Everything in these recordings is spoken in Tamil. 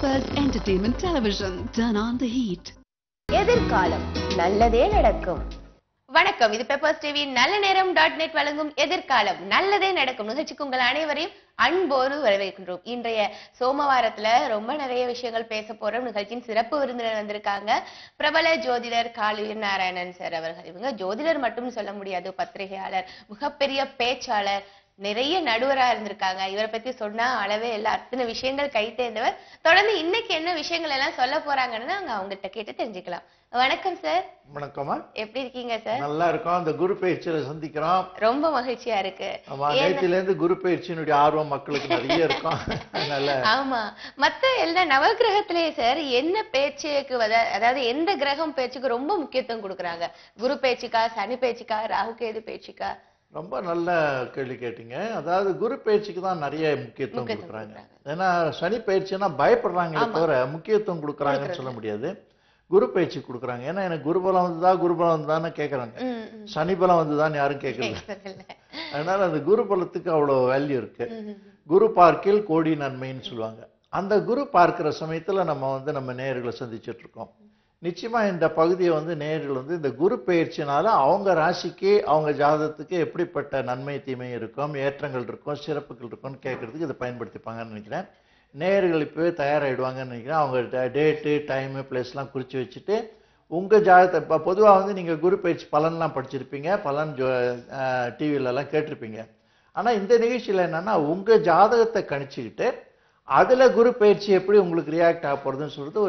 Peppers Entertainment Television. Turn on the heat. எதிர்காலம் நல்லதே நடக்கும். வணக்கம், இது பெப்பர்ஸ் டிவி நல்ல நேரம் .net வழங்கும் எதிர்காலம் நல்லதே நடக்கும் நிகழ்ச்சிக்கு உங்கள் அனைவரையும் அன்போடு வரவேற்கின்றோம். இன்றைய சோமவாரத்துல ரொம்ப நிறைய விஷயங்கள் பேச போறோம். நிகழ்ச்சியின் சிறப்பு விருந்தினர் வந்திருக்காங்க. பிரபல ஜோதிடர் காளியூர் நாராயணன் சார் அவர்கள். இவங்க ஜோதிடர் மட்டும் சொல்ல முடியாது, பத்திரிகையாளர், மிகப்பெரிய பேச்சாளர், நிறைய நடுவரா இருந்திருக்காங்க. இவரை பத்தி சொன்னா அளவே இல்ல, அத்தனை விஷயங்கள் கை தேர்ந்தவர். தொடர்ந்து இன்னைக்கு என்ன விஷயங்கள் எல்லாம் சொல்ல போறாங்கன்னு நாங்க அவங்ககிட்ட கேட்டு தெரிஞ்சுக்கலாம். வணக்கம் சார். வணக்கமா, எப்படி இருக்கீங்க சார்? நல்லா இருக்கோம். அந்த குரு பயிற்சியில சந்திக்கிறோம், ரொம்ப மகிழ்ச்சியா இருக்கு. நேத்தில இருந்து குரு பயிற்சியினுடைய ஆர்வம் மக்களுக்கு நிறைய இருக்கும். ஆமா, மத்த எல்லா நவகிரகத்திலேயே சார் என்ன பேச்சுக்கு, அதாவது எந்த கிரகம் பேச்சுக்கு ரொம்ப முக்கியத்துவம் கொடுக்குறாங்க? குரு பேச்சுக்கா, சனி பேச்சுக்கா, ராகு கேது பேச்சுக்கா? ரொம்ப நல்ல கேள்வி கேட்டீங்க. அதாவது குரு பயிற்சிக்கு தான் நிறைய முக்கியத்துவம் கொடுக்குறாங்க. ஏன்னா சனி பயிற்சினா பயப்படுறாங்களே தவிர முக்கியத்துவம் கொடுக்குறாங்கன்னு சொல்ல முடியாது. குரு பயிற்சி கொடுக்குறாங்க. ஏன்னா எனக்கு குருபலம் வந்துதா குருபலம் வந்துதான்னு கேட்கறாங்க, சனி பலம் வந்துதான் யாரும் கேட்கல. அதனால அந்த குரு பலத்துக்கு அவ்வளவு வேல்யூ இருக்கு. குரு பார்க்கில் கோடி நன்மைன்னு சொல்லுவாங்க. அந்த குரு பார்க்கிற சமயத்துல நம்ம நேயர்களை சந்திச்சுட்டு இருக்கோம். நிச்சயமா இந்த பகுதியை நேயர்கள் இந்த குரு பயிற்சினால அவங்க ராசிக்கு, அவங்க ஜாதகத்துக்கு எப்படிப்பட்ட நன்மை தீமை இருக்கும், ஏற்றங்கள் இருக்கும், சிறப்புகள் இருக்கும்னு கேட்கறதுக்கு இதை பயன்படுத்திப்பாங்கன்னு நினைக்கிறேன். நேயர்கள் இப்போவே தயாராகிடுவாங்கன்னு நினைக்கிறேன். அவங்க டேட்டு, டைமு, பிளேஸ்லாம் குறித்து வச்சுட்டு உங்கள் ஜாதகத்தை இப்போ பொதுவாக நீங்கள் குரு பயிற்சி பலன்லாம் படிச்சிருப்பீங்க, பலன் டிவிலெலாம் கேட்டிருப்பீங்க. ஆனால் இந்த நிகழ்ச்சியில் என்னென்னா உங்கள் ஜாதகத்தை கணிச்சுக்கிட்டு அதில் குரு பயிற்சி எப்படி உங்களுக்கு ரியாக்ட் ஆக போகிறதுன்னு சொல்லிட்டு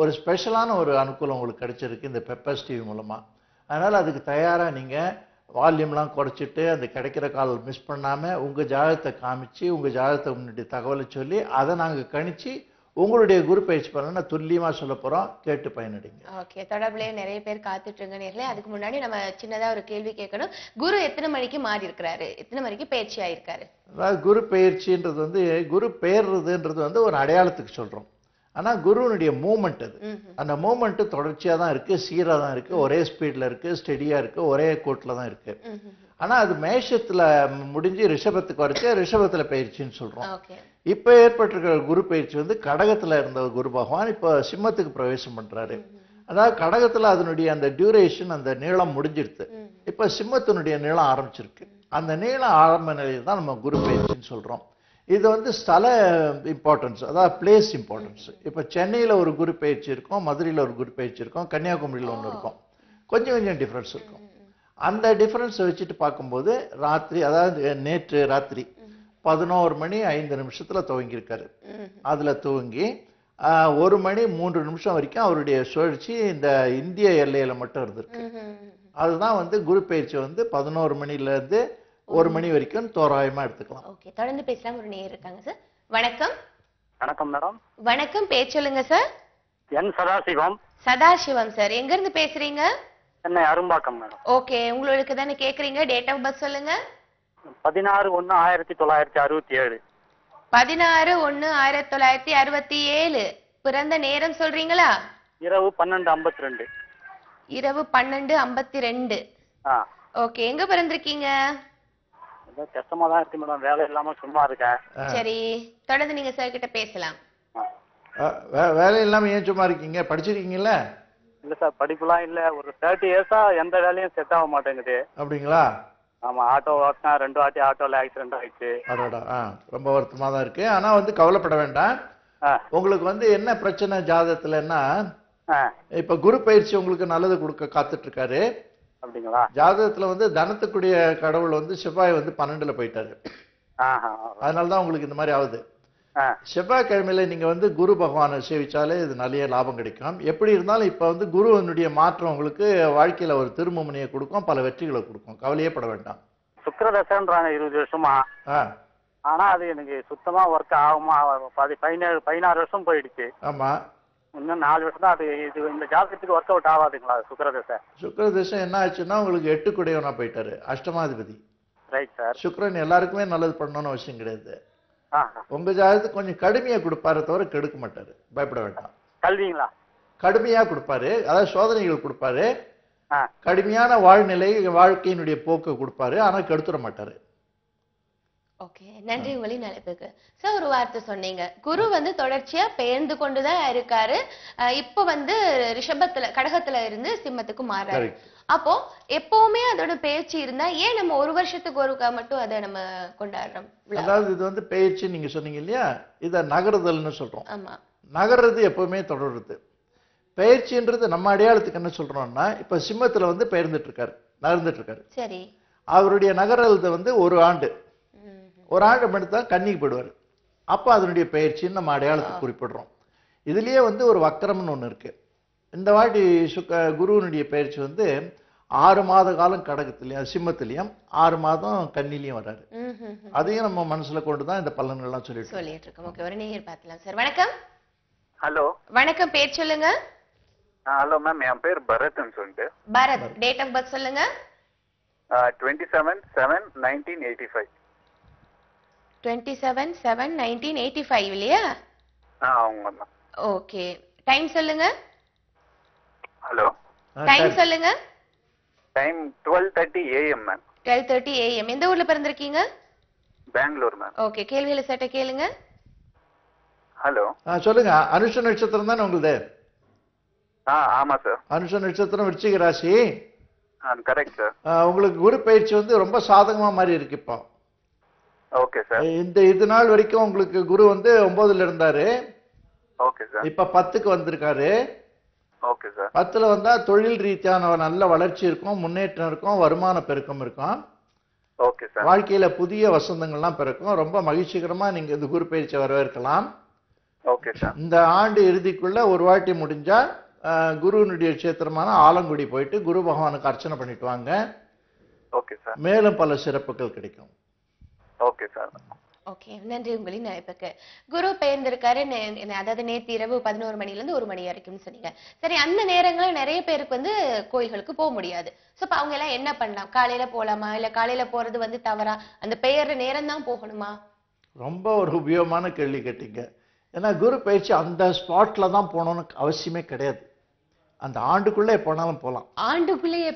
ஒரு ஸ்பெஷலான ஒரு அனுகூலம் உங்களுக்கு கிடைச்சிருக்கு இந்த பெப்பர்ஸ் டிவி மூலமாக. அதனால் அதுக்கு தயாராக நீங்கள் வால்யூம்லாம் குறைச்சிட்டு அந்த கிடைக்கிற கால் மிஸ் பண்ணாமல் உங்கள் ஜாதகத்தை காமிச்சு, உங்கள் ஜாதகத்தை முன்னாடி தகவலை சொல்லி அதை நாங்கள் கணிச்சு உங்களுடைய குரு பயிற்சி பண்ண துல்லியமாக சொல்ல போகிறோம். கேட்டு பயனடைங்க. ஓகே, தொடர்புலேயே நிறைய பேர் காத்துட்டு இருங்க நேர்களே. அதுக்கு முன்னாடி நம்ம சின்னதாக ஒரு கேள்வி கேட்கணும். குரு எத்தனை மணிக்கு மாறி இருக்கிறாரு, எத்தனை மணிக்கு பயிற்சி ஆயிருக்காரு? அதாவது குரு பயிற்சின்றது குரு பெயர்றதுன்றது ஒரு அடையாளத்துக்கு சொல்கிறோம். ஆனால் குருவனுடைய மூமெண்ட் அது, அந்த மூமெண்ட்டு தொடர்ச்சியாக தான் இருக்குது, சீராக தான் இருக்குது, ஒரே ஸ்பீடில் இருக்குது, ஸ்டெடியாக இருக்குது, ஒரே கோட்டில் தான் இருக்குது. ஆனால் அது மேஷத்தில் முடிஞ்சு ரிஷபத்துக்கு வரைச்சு ரிஷபத்தில் பயிற்சின்னு சொல்கிறோம். இப்போ ஏற்பட்டிருக்கிற குரு பயிற்சி கடகத்தில் இருந்த குரு பகவான் இப்போ சிம்மத்துக்கு பிரவேசம் பண்ணுறாரு. அதாவது கடகத்தில் அதனுடைய அந்த டியூரேஷன், அந்த நீளம் முடிஞ்சிருது. இப்போ சிம்மத்தினுடைய நீளம் ஆரம்பிச்சிருக்கு. அந்த நீளம் ஆரம்ப நிலையில் தான் நம்ம குரு பயிற்சின்னு சொல்கிறோம். இது ஸ்தல இம்பார்ட்டன்ஸ், அதாவது பிளேஸ் இம்பார்ட்டன்ஸ். இப்போ சென்னையில் ஒரு குரு பயிற்சி இருக்கும், மதுரையில் ஒரு குரு பயிற்சி இருக்கும், கன்னியாகுமரியில் ஒன்று இருக்கும். கொஞ்சம் டிஃப்ரென்ஸ் இருக்கும். அந்த டிஃப்ரென்ஸை வச்சுட்டு பார்க்கும்போது ராத்திரி, அதாவது நேற்று ராத்திரி 11:05 துவங்கியிருக்காரு. அதில் துவங்கி 1:03 வரைக்கும் அவருடைய சுழற்சி இந்த இந்திய எல்லையில் மட்டும் இருந்திருக்கு. அதுதான் குரு பயிற்சி 11 மணிலேருந்து 1 மணி வரைக்கும் தோராயமா எடுத்துக்கலாம். ஓகே, தொடர்ந்து பேசலாம். ஒரு நேயர் இருக்காங்க சார். வணக்கம். வணக்கம் மேடம். வணக்கம், பேர் சொல்லுங்க சார். என் சதாசிவம். சதாசிவம் சார், எங்க இருந்து பேசுறீங்க? என்ன அரும்பாக்கம் மேடம். ஓகே, உங்களுக்கு தானே கேக்குறீங்க. டேட் ஆஃப் பர்த் சொல்லுங்க. 16/1/1967. 16/1/1967. பிறந்த நேரம் சொல்றீங்களா? இரவு 12:52. இரவு 12:52. ஓகே, எங்க பிறந்திருக்கீங்க? கஷ்டமா தான் இருக்கு மேடம், வேலை இல்லாம சும்மா இருக்கேன். சரி, தொடர்ந்து நீங்க சார் கிட்ட பேசலாம். வேலை இல்லாம ஏன் சும்மா இருக்கீங்க? படிச்சிருக்கீங்கல்ல? இல்ல சார், படிப்புலாம் இல்ல. ஒரு 30 இயர்ஸா எந்த வேலையும் செட் ஆக மாட்டேங்குது. அப்படிங்களா? ஆமா, ஆட்டோ ஓட்டினா 2 வாட்டி ஆட்டோல ஆக்சிடென்ட் ஆயிடுச்சு. ரொம்ப வருத்தமா தான் இருக்கு. ஆனா கவலைப்பட வேண்டாம். உங்களுக்கு என்ன பிரச்சனை ஜாதகத்துலன்னா, இப்ப குரு பயிற்சி உங்களுக்கு நல்லது கொடுக்க காத்துட்டு இருக்காரு. அப்படிங்களா? ஜாதகத்துல தனத்துக்குரிய கடவுள் செவ்வாய் 12ல போயிட்டாரு. அதனாலதான் உங்களுக்கு இந்த மாதிரி ஆகுது. செவ்வாய்க்கிழமையில நீங்க குரு பகவானை சேவிச்சாலே இது நிறைய லாபம் கிடைக்கும். எப்படி இருந்தாலும் இப்ப குருவனுடைய மாற்றம் உங்களுக்கு வாழ்க்கையில ஒரு திருமணியை கொடுக்கும், பல வெற்றிகளை கொடுக்கும். கவலையே பட வேண்டாம். சுக்கிரதசன்றாங்க 20 வருஷமா. ஆனா அது எனக்கு சுத்தமா ஒர்க் ஆகுமா? 16 வருஷம் போயிடுச்சு. ஆமா, இன்னும் 4 வருஷம் தான். அது இந்த ஜாதகத்துக்கு ஒர்க் அவுட் ஆகாதுங்களா சுக்கிரதசை? சுக்கிரதசை என்ன ஆச்சுன்னா உங்களுக்கு 8 குடையவனா போயிட்டாரு, அஷ்டமாதிபதி. Right sir. சுக்கிரன் எல்லாருக்குமே நல்லது பண்ணணும்னு அவசியம் கிடையாது. உங்க ஜாதகத்துக்கு கொஞ்சம் கடுமையா கொடுப்பாரு தவிர கெடுக்க மாட்டாரு, பயப்பட வேண்டாம். கல்விங்களா? கடுமையா கொடுப்பாரு, அதாவது சோதனைகள் கொடுப்பாரு. கடுமையான வாழ்க்கையினுடைய போக்கு கொடுப்பாரு, ஆனா கெடுத்துட மாட்டாரு. ஓகே, நன்றி உங்களின் அழைப்புக்கு. சார், ஒரு வார்த்தை சொன்னீங்க, குரு வந்து தொடர்ச்சியா பெயர்ந்து கொண்டுதான் இருக்காரு. இப்ப வந்து ரிஷபத்துல கடகத்துல இருந்து சிம்மத்துக்கு மாறாரு. அப்போ எப்பவுமே அதோட பெயர்ச்சி இருந்தா ஏன் நம்ம ஒரு வருஷத்துக்கு ஒருக்கா மட்டும் அதை நம்ம கொண்டாடுறோம்? அதாவது இது வந்து பெயர்ச்சி நீங்க சொன்னீங்க இல்லையா, இத நகருதல்னு சொல்றோம். ஆமா, நகர்றது எப்பவுமே தொடருது. பெயர்ச்சின்றது நம்ம அடையாளத்துக்கு என்ன சொல்றோம்னா, இப்ப சிம்மத்துல வந்து பெயர்ந்துட்டு இருக்காரு, நகர்ந்துட்டு இருக்காரு. சரி. அவருடைய நகர்றது வந்து ஒரு ஆண்டு மட்டும் தான் கன்னிக்கு போடுவார். அப்ப அதனுடைய பெயர்ச்சின்னு நம்ம அடையாளத்துக்கு குறிப்பிடுறோம். இதுலயே வந்து ஒரு வக்கரம்னு ஒண்ணு இருக்கு. இந்த வாட்டி குருவனுடைய பெயர்ச்சி வந்து 6 மாத காலம் கடகத்திலையும் சிம்மத்திலையும் 6 மாதம் கன்னிலையும் வர்றாரு. அதையும் நம்ம மனசுல கொண்டுதான் இந்த பலன்கள்லாம் சொல்லிட்டு இருக்கோம். ஓகே, ஒரு நேயர் பார்க்கலாம் சார். வணக்கம். ஹலோ. வணக்கம், பேர் சொல்லுங்க. ஹலோ மேம், என் பேர் பரத்னு சொல்லிட்டு. பரத், டேட் ஆஃப் பர்த் சொல்லுங்க. 27/7/1985. 27/7/1985 இல்லையா? ஆமாம்மா. ஓகே, டைம் சொல்லுங்க. ஹலோ, டைம் சொல்லுங்க. Time 12:30 AM ma'am. 12:30 AM. எந்த ஊர்ல பிறந்திருக்கீங்க? பெங்களூர் மேம். ஓகே, கேள்விகளை சட்ட கேளுங்க. ஹலோ. சொல்லுங்க. அனுஷ நட்சத்திரம் தானே உங்களுது? ஆமா சார். அனுஷ நட்சத்திரம், விருச்சிக ராசி. Correct sir. உங்களுக்கு குரு பயிற்சி வந்து ரொம்ப சாதகமா மாதிரி இருக்கு இப்போ. Okay sir. இது நாள் வரைக்கும் உங்களுக்கு குரு வந்து 9ல இருந்தாரு. Okay sir. இப்ப 10க்கு வந்திருக்காரு. Okay sir. 10ல வந்தா தொழில் ரீதியான நல்ல வளர்ச்சி இருக்கும், முன்னேற்றம் இருக்கும், வருமான பெருக்கம் இருக்கும். Okay sir. வாழ்க்கையில புதிய வசந்தங்கள்லாம் பிறக்கும். ரொம்ப மகிழ்ச்சிகரமா நீங்க இந்த குரு பயிற்சியை வரவேற்கலாம். Okay sir. இந்த ஆண்டு இறுதிக்குள்ள ஒரு வாட்டி முடிஞ்சா குருனுடைய கஷேத்திரமான ஆலங்குடி போயிட்டு குரு பகவானுக்கு அர்ச்சனை பண்ணிட்டு வாங்க. Okay sir. மேலும் பல சிறப்புகள் கிடைக்கும். Okay sir. ஓகே, நன்றி உங்களின் அழைப்புக்கு. குரு பெயர்ந்திருக்காரு, அதாவது நேற்று இரவு 11 மணில இருந்து 1 மணி வரைக்கும் சொன்னீங்க. சரி, அந்த நேரங்களில் நிறைய பேருக்கு வந்து கோயில்களுக்கு போக முடியாது. சோ அவங்க எல்லாம் என்ன பண்ணலாம்? காலையில போலாமா, இல்ல காலையில போறது வந்து தவறா? அந்த பெயர்ற நேரம் தான் போகணுமா? ரொம்ப ஒரு உபயோகமான கேள்வி கேட்டீங்க. ஏன்னா குரு பயிற்சி அந்த ஸ்பாட்ல தான் போகணும்னு அவசியமே கிடையாது. அந்த ஆண்டுக்குள்ளே போனாலும் போகலாம். ஆண்டுக்குள்ளேயே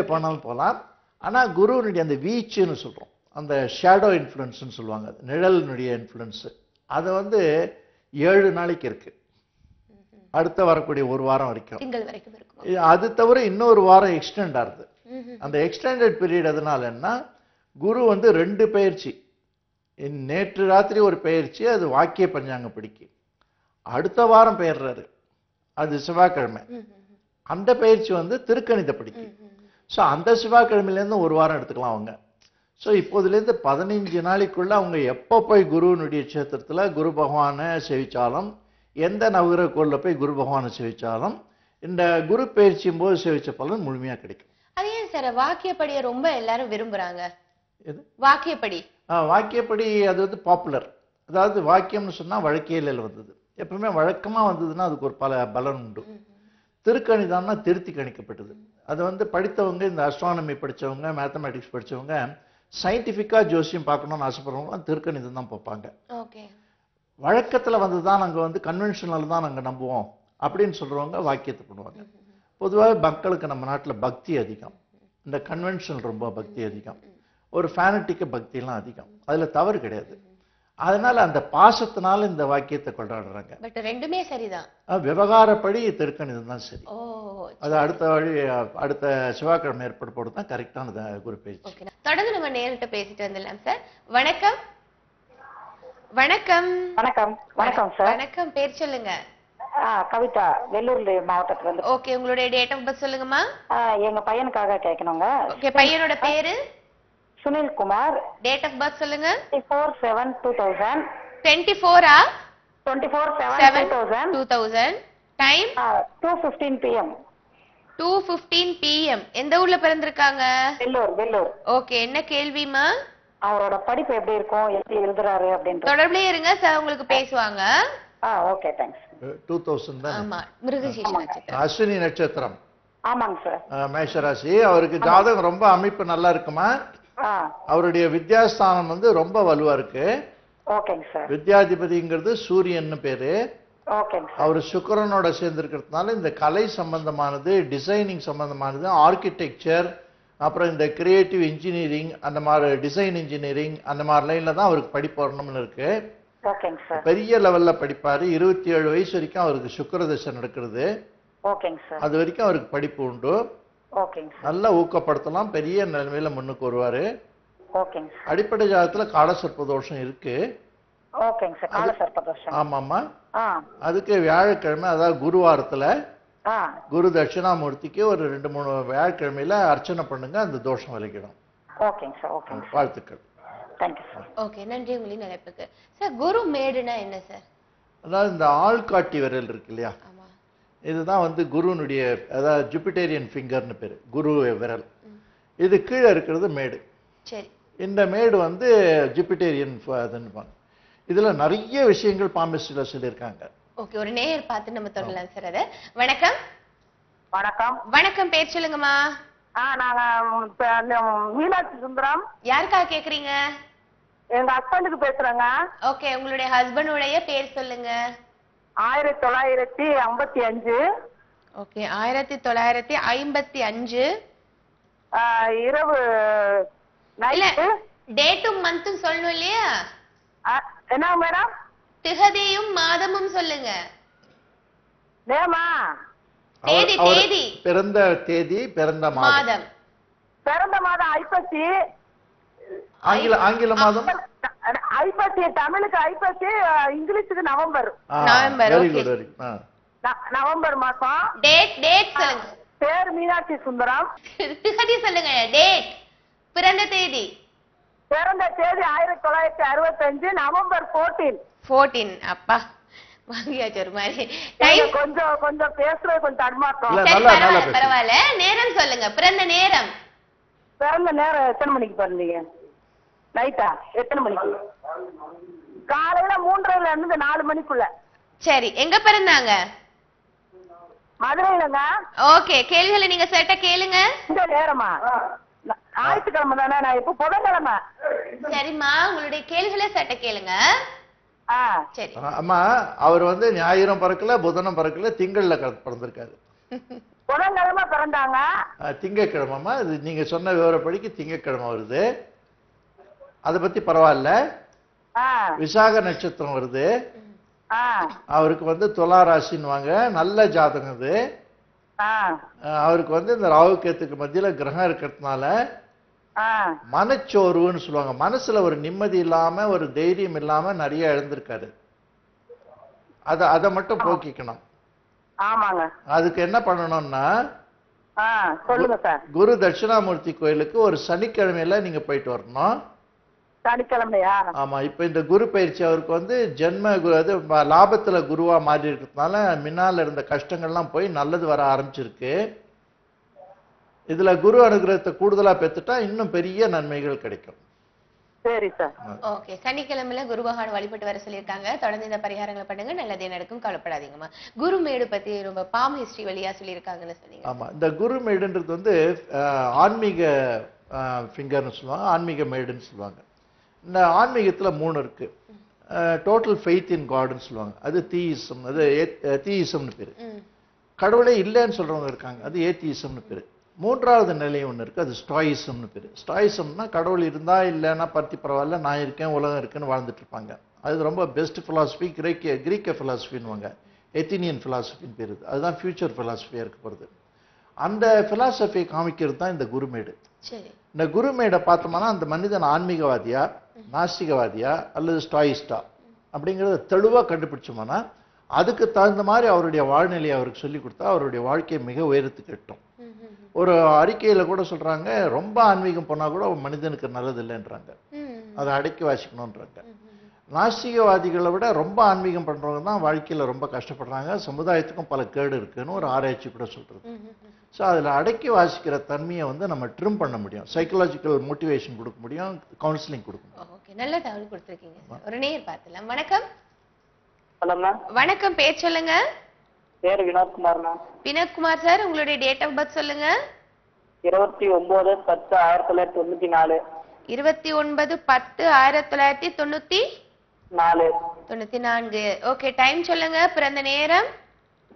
போனாலும் போகலாம். ஆனா குருவனுடைய அந்த வீச்சுன்னு சொல்றோம், அந்த ஷேடோ இன்ஃப்ளூயன்ஸ்னு சொல்லுவாங்க, நிழலினுடைய இன்ஃப்ளூயன்ஸ், அது வந்து 7 நாளைக்கு இருக்கு. அடுத்த வரக்கூடிய ஒரு வாரம் வரைக்கும். அது தவிர இன்னொரு வாரம் எக்ஸ்டெண்ட் ஆகுது. அந்த எக்ஸ்டெண்டட் பீரியட் எதனால என்ன, குரு வந்து 2 பயிற்சி. நேற்று ராத்திரி ஒரு பயிற்சி, அது வாக்கிய பஞ்சாங்க படிக்கு. அடுத்த வாரம் பெயர்றாரு, அது செவ்வாய்க்கிழமை. அந்த பயிற்சி வந்து திருக்கணித படிக்கு. ஸோ அந்த செவ்வாய்க்கிழமையிலேருந்து ஒரு வாரம் எடுத்துக்கலாம் அவங்க. ஸோ இப்போதுலேருந்து 15 நாளைக்குள்ள அவங்க எப்போ போய் குருவனுடைய கஷேத்திரத்தில் குரு பகவானை சேவிச்சாலும், எந்த நவகிரக கோயிலில் போய் குரு பகவானை சேவிச்சாலும், இந்த குரு பயிற்சியும் போது சேவிச்ச பலன் முழுமையா கிடைக்கும். அது ஏன் சார் வாக்கியப்படியை ரொம்ப எல்லாரும் விரும்புறாங்க? வாக்கியப்படி அது வந்து பாப்புலர். அதாவது வாக்கியம்னு சொன்னா வழக்கியலில் வந்தது. எப்பவுமே வழக்கமா வந்ததுன்னா அதுக்கு ஒரு பல பலன் உண்டு. திருக்கணிதான்னா திருத்தி கணிக்கப்பட்டது. அது வந்து படித்தவங்க, இந்த அஸ்ட்ரானமி படிச்சவங்க, மேத்தமேட்டிக்ஸ் படிச்சவங்க, சயின்டிஃபிக்கா ஜோசியம் பார்க்கணும்னு ஆசைப்படுறவங்க திருக்கணிதம் தான் பார்ப்பாங்க. வழக்கத்துல வந்துதான் நாங்க வந்து கன்வென்ஷனல் தான் நாங்க நம்புவோம் அப்படின்னு சொல்றவங்க வாக்கியத்தை பண்ணுவாங்க. பொதுவாக மக்களுக்கு நம்ம நாட்டில் பக்தி அதிகம், இந்த கன்வென்ஷனல் ரொம்ப பக்தி அதிகம், ஒரு ஃபேனட்டிக்க பக்தியெல்லாம் அதிகம். அதுல தவறு கிடையாது. அதனால அந்த பாசத்தினால இந்த வாக்கியத்தை கொண்டாடுறாங்க. பட் ரெண்டுமே சரிதான். விவகாரப்படி திருக்கணிதம் தான் சரி. அது அடுத்த செவ்வாய்க்கிழமை ஏற்பாடு போட்டு தான் கரெக்டான குரு பயிற்சி. தொடர்ந்து நம்ம நேரிட்ட பேசிட்டு வந்துடலாம் சார். வணக்கம். வணக்கம். வணக்கம். வணக்கம் சார். வணக்கம், பேர் சொல்லுங்க. கவிதா, வெள்ளூர் மாவட்டத்துல இருந்து. ஓகே, உங்களுடைய டேட் ஆஃப் பர்த் சொல்லுங்கம்மா. எங்க பையனுக்காக கேட்கணுங்க. ஓகே, பையனோட பேரு? Sunil Kumar. Date of birth சொல்லுங்க. 24/7/2000. 24 24/7/2000. Time 2:15 PM. 2:15 PM. எந்த ஊர்ல பிறந்திருக்காங்க? வெள்ளூர். ஓகே, என்ன கேள்விமா? அவரோட படிப்பு எப்படி இருக்கும், எப்படி எழுதுறாரு அப்படின்ற. தொடர்பிலே இருங்க சார், உங்களுக்கு பேசுவாங்க. Okay, thanks. 2000 தான். ஆமா, மிருகசீரிஷ நட்சத்திரம். அஸ்வினி நட்சத்திரம். ஆமாங்க சார். மேஷராசி. அவருக்கு ஜாதகம் ரொம்ப அமைப்பு நல்லா இருக்குமா? அவருடைய வித்யாஸ்தானம் வந்து ரொம்ப வலுவா இருக்கு. ஓகேங்க சார். வித்யாதிபதிங்கிறது சூரியன் பேரு. ஓகேங்க சார். அவர் சுக்கிரனோட சேர்ந்து இருக்கிறதுனால இந்த கலை சம்பந்தமானது, டிசைனிங் சம்பந்தமானது, ஆர்கிடெக்சர், அப்புறம் இந்த கிரியேட்டிவ் இன்ஜினியரிங் அந்த மாதிரி டிசைன் இன்ஜினியரிங் அந்த மாதிரி லைன்ல தான் அவருக்கு படிப்பு வரணும்னு இருக்கு. ஓகேங்க சார். பெரிய லெவல்ல படிப்பாரு. 27 வயசு வரைக்கும் அவருக்கு சுக்கிர தசை நடக்கிறது. ஓகேங்க சார். அது வரைக்கும் அவருக்கு படிப்பு உண்டு. ஓகேங்க சார். நல்லா ஊக்கப்படுத்தலாம். பெரிய நிலைமையில முன்னுக்கு வருவாரு. ஓகேங்க சார். அடிப்படை ஜாதகத்துல காலசர்ப்ப தோஷம் இருக்கு. ஓகேங்க சார். காலசர்ப்ப தோஷம். ஆமாமா. ஆ. அதுக்கு வியாழக்கிழமை அதாவது குருவாரத்துல ஆ. குரு தட்சிணாமூர்த்திக்கு ஒரு 2-3 வியாழக்கிழமையில அர்ச்சனை பண்ணுங்க, அந்த தோஷம் விலகிடும். ஓகேங்க சார். ஓகேங்க சார். வாழ்த்துக்கள். Thank you sir. ஓகே, நன்றி உங்களின் அழைப்புக்கு. சார், குரு மேடுனா என்ன சார்? அதாவது இந்த ஆள்காட்டி விரல் இருக்கு இல்லையா, ஆமா. இதுதான் வந்து குருனுடைய, அதாவது ஜூபிட்டேரியன் ஃபிங்கர்னு பேரு, குரு விரல். இது கீழே இருக்கிறது மேடு. சரி. இந்த மேடு வந்து ஜூபிட்டேரியன் அதுன்னு. இதுல நிறைய விஷயங்கள் பாம்பிஸ்டில சொல்லியிருக்காங்க. ஓகே, ஒரு நேயர் பார்த்து நம்ம தொடரலாம் சார். அது வணக்கம். வணக்கம். வணக்கம், பேர் சொல்லுங்கம்மா. நாங்க மீனாட்சி சுந்தரம். யாருக்கா கேக்குறீங்க? எங்க ஹஸ்பண்டுக்கு பேசுறேங்க. ஓகே, உங்களுடைய ஹஸ்பண்டுடைய பேர் சொல்லுங்க. 1955. ஓகே, 1955. இரவு இல்ல, நைட்டு. டேட்டும் மந்த்தும் சொல்லணும் இல்லையா? என்ன மேடம்? திகதியும் மாதமும் சொல்லுங்க. நேமா? தேதி. தேதி. பிறந்த தேதி, பிறந்த மாதம். பிறந்த மாதம் ஐப்பசி. ஆங்கில மாதம் ஐப்பசி. தமிழுக்கு ஐப்பசி, இங்கிலீஷுக்கு November. November. Very okay, good, very November மாசம். டேட் சொல்லுங்க. பேர் மீனாட்சி சுந்தரம். திகதி சொல்லுங்க. டேட், பிறந்த தேதி. பிறந்த தேதி 1965 நவம்பர் 14. அப்பா வாங்கியாச்சு ஒரு மாதிரி. கொஞ்சம் பேசுறது கொஞ்சம் தடுமாற்றம். இல்ல, சரி, நல்லா பரவாயில்ல பரவாயில்ல. நேரம் சொல்லுங்க. பிறந்த நேரம். பிறந்த நேரம் எத்தனை மணிக்கு பிறந்தீங்க? நைட்டா? எத்தனை மணிக்கு? காலையில 3:30ல இருந்து 4 மணிக்குள்ள. சரி, எங்க பிறந்தாங்க? மதுரையிலங்க. ஓகே, கேள்விகளை நீங்க செட்ட கேளுங்க. இந்த நேரமா? ஞாயிற்றுக்கிழமை தானே, நான் இப்ப புதன்கிழமை. சரிம்மா, உங்களுடைய கேள்விகளை செட்ட கேளுங்க. சரி. அம்மா, அவர் வந்து ஞாயிறும் பிறக்கல, புதனும் பிறக்கல, திங்கள்ல பிறந்திருக்காரு. புதன்கிழமை பிறந்தாங்க. திங்கக்கிழமைமா, இது நீங்க சொன்ன விவரப்படிக்கு திங்கக்கிழமை வருது. அத பத்தி பரவாயில்ல. விசாக நட்சத்திரம் வருது. அவருக்கு வந்து துலா ராசின்னுவாங்க. நல்ல ஜாதகம் இது. அவருக்கு வந்து இந்த ராகு கேத்துக்கு மத்தியில கிரகம் இருக்கிறதுனால மனச்சோர்வுன்னு சொல்லுவாங்க. மனசுல ஒரு நிம்மதி இல்லாம, ஒரு தைரியம் இல்லாம நிறைய இழந்திருக்காரு. அத மட்டும் போக்கிக்கணும். ஆமாங்க. அதுக்கு என்ன பண்ணணும்னா, சொல்லுங்க சார். குரு தட்சிணாமூர்த்தி கோயிலுக்கு ஒரு சனிக்கிழமையில நீங்க போயிட்டு வரணும். சனிக்கிழமையா? ஆமா. இப்ப இந்த குரு பயிற்சி அவருக்கு வந்து ஜென்ம அது லாபத்துல குருவா மாறி இருக்கிறதுனால முன்னால இருந்த கஷ்டங்கள்லாம் போய் நல்லது வர ஆரம்பிச்சிருக்கு. இதுல குரு அனுகிரகத்தை கூடுதலா பெற்றுட்டா இன்னும் பெரிய நன்மைகள் கிடைக்கும். சரி சார். ஓகே, சனிக்கிழமையில குரு பகவான் வழிபட்டு வர சொல்லியிருக்காங்க. தொடர்ந்து இந்த பரிகாரங்களை பண்ணுங்க, நல்லதே நடக்கும், கவலைப்படாதீங்கம்மா. குருமேடு பத்தி ரொம்ப பாம் ஹிஸ்டரி வழியா சொல்லியிருக்காங்கன்னு சொன்னீங்க. ஆமா, இந்த குருமேடுன்றது வந்து ஆன்மீக ஃபிங்கர்னு சொல்லுவாங்க, ஆன்மீக மேடுன்னு சொல்லுவாங்க. இந்த ஆன்மீகத்துல 3 இருக்கு. டோட்டல் ஃபெய்த் இன் காட்னு சொல்லுவாங்க, அது தீயிசம். அது தீயிசம்னு பேரு. கடவுளே இல்லைன்னு சொல்றவங்க இருக்காங்க, அது ஏத்தியிசம்னு பேரு. 3வது நிலை ஒன்று இருக்கு, அது ஸ்டாயிசம்னு பேரு. ஸ்டாயிசம்னா கடவுள் இருந்தா இல்லைன்னா பத்தி பரவாயில்ல, நான் இருக்கேன், உலகம் இருக்குன்னு வாழ்ந்துட்டு இருப்பாங்க. அது ரொம்ப பெஸ்ட் பிலாசபி. கிரீக்க பிலாசபின்னுவாங்க, எத்தினியன் பிலாசபின்னு பேரு. அதுதான் ஃபியூச்சர் பிலாசபியா இருக்க போறது. அந்த பிலாசபியை காமிக்கிறது தான் இந்த குருமேடு. இந்த குருமேடை பார்த்தோம்னா அந்த மனிதன் ஆன்மீகவாதியா, நாஸ்திகவாதியா அல்லது ஸ்டாயிஸ்டா அப்படிங்கிறத தெளிவா கண்டுபிடிச்சோம்னா அதுக்கு தகுந்த மாதிரி அவருடைய வாழ்நிலையை அவருக்கு சொல்லி கொடுத்தா அவருடைய வாழ்க்கையை மிக உயரத்துக்கு எட்டும். ஒரு அறிக்கையில கூட சொல்றாங்க, ரொம்ப ஆன்மீகம் போனா கூட மனிதனுக்கு நல்லது இல்லைன்றாங்க, அதை அடக்கி வாசிக்கணும்ன்றாங்க. நாஸ்திகவாதிகளை விட ரொம்ப ஆன்மீகம் பண்றவங்க தான் வாழ்க்கையில ரொம்ப கஷ்டப்படுறாங்க, சமுதாயத்துக்கும் பல கேடு இருக்குன்னு ஒரு ஆராய்ச்சி கூட சொல்றது. ஸோ அதில் அடக்கி வாசிக்கிற தன்மையை வந்து நம்ம ட்ரிம் பண்ண முடியும், சைக்கலாஜிக்கல் மோட்டிவேஷன் கொடுக்க முடியும், கவுன்சிலிங் கொடுக்க முடியும். ஓகே, நல்ல தகவல் கொடுத்துருக்கீங்க. ஒரு நேயர் பார்த்துலாம். வணக்கம். ஹலோண்ணா. வணக்கம், பேர் சொல்லுங்க. பேர் வினோத்குமார்ண்ணா. வினோத்குமார் சார், உங்களுடைய டேட் ஆஃப் பர்த் சொல்லுங்க. 29/10/1994. 29/10/1994. ஓகே, டைம் சொல்லுங்க, பிறந்த நேரம்.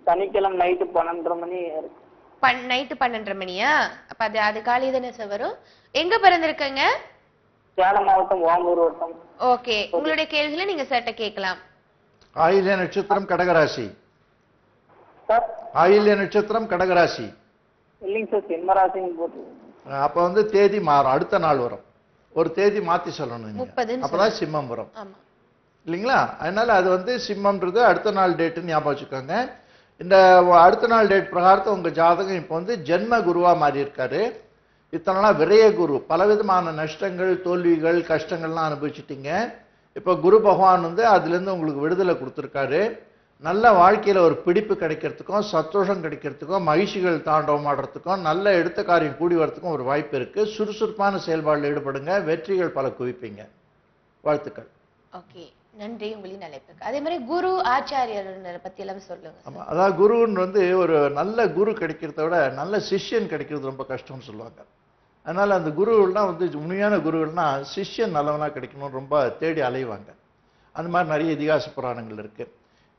சனிக்கிழமை நைட்டு 12:30 மணி. நைட்டு 12:30 மணியா? அப்ப அது காலை தானே சார் வரும். எங்க பிறந்திருக்கீங்க? சேலம் மாவட்டம் ஓமூர் வட்டம். ஓகே, உங்களுடைய கேள்விகளை நீங்க சார்ட்ட கேட்கலாம். ஆயில்ய நட்சத்திரம் கடகராசி. சார் ஆயில்ய நட்சத்திரம் கடகராசி. இல்லைங்க சார், சிம்மராசின்னு போட்டு. அப்ப வந்து தேதி மாறும், அடுத்த நாள் வரும். ஒரு தேதி மாத்தி சொல்லணும் நீங்க. 30 அப்பதான் சிம்மம் வரும் ஆமா இல்லைங்களா? அதனால அது வந்து சிம்மம்ன்றது அடுத்த நாள் டேட்டுன்னு ஞாபகம் வச்சுக்கோங்க. இந்த அடுத்த நாள் டேட் பிரகாரத்தை உங்க ஜாதகம் இப்போ வந்து ஜென்ம குருவா மாறி இருக்காரு. இத்தனை நாள் விரய குரு, பலவிதமான நஷ்டங்கள், தோல்விகள், கஷ்டங்கள்லாம் அனுபவிச்சுட்டீங்க. இப்போ குரு பகவான் வந்து அதுல இருந்து உங்களுக்கு விடுதலை கொடுத்துருக்காரு. நல்ல வாழ்க்கையில ஒரு பிடிப்பு கிடைக்கிறதுக்கும், சந்தோஷம் கிடைக்கிறதுக்கும், மகிழ்ச்சிகள் தாண்டவம் ஆடுறதுக்கும், நல்ல எடுத்த காரியம் கூடி வரதுக்கும் ஒரு வாய்ப்பு இருக்கு. சுறுசுறுப்பான செயல்பாடுல ஈடுபடுங்க, வெற்றிகள் பல குவிப்பீங்க. வாழ்த்துக்கள். ஓகே, நன்றி உங்களின் அழைப்புக்கு. அதே மாதிரி குரு ஆச்சாரியர் பத்தி எல்லாம் சொல்லுங்க. ஆமா, அதாவது குருன்னு வந்து ஒரு நல்ல குரு கிடைக்கிறத விட நல்ல சிஷ்யன் கிடைக்கிறது ரொம்ப கஷ்டம்னு சொல்லுவாங்க. அதனால அந்த குருவெல்லாம் வந்து உண்மையான குருவெல்லாம் சிஷ்யன் நல்லவனா கிடைக்கணும்னு ரொம்ப தேடி அலைவாங்க. அந்த மாதிரி நிறைய இதிகாச புராணங்கள் இருக்கு.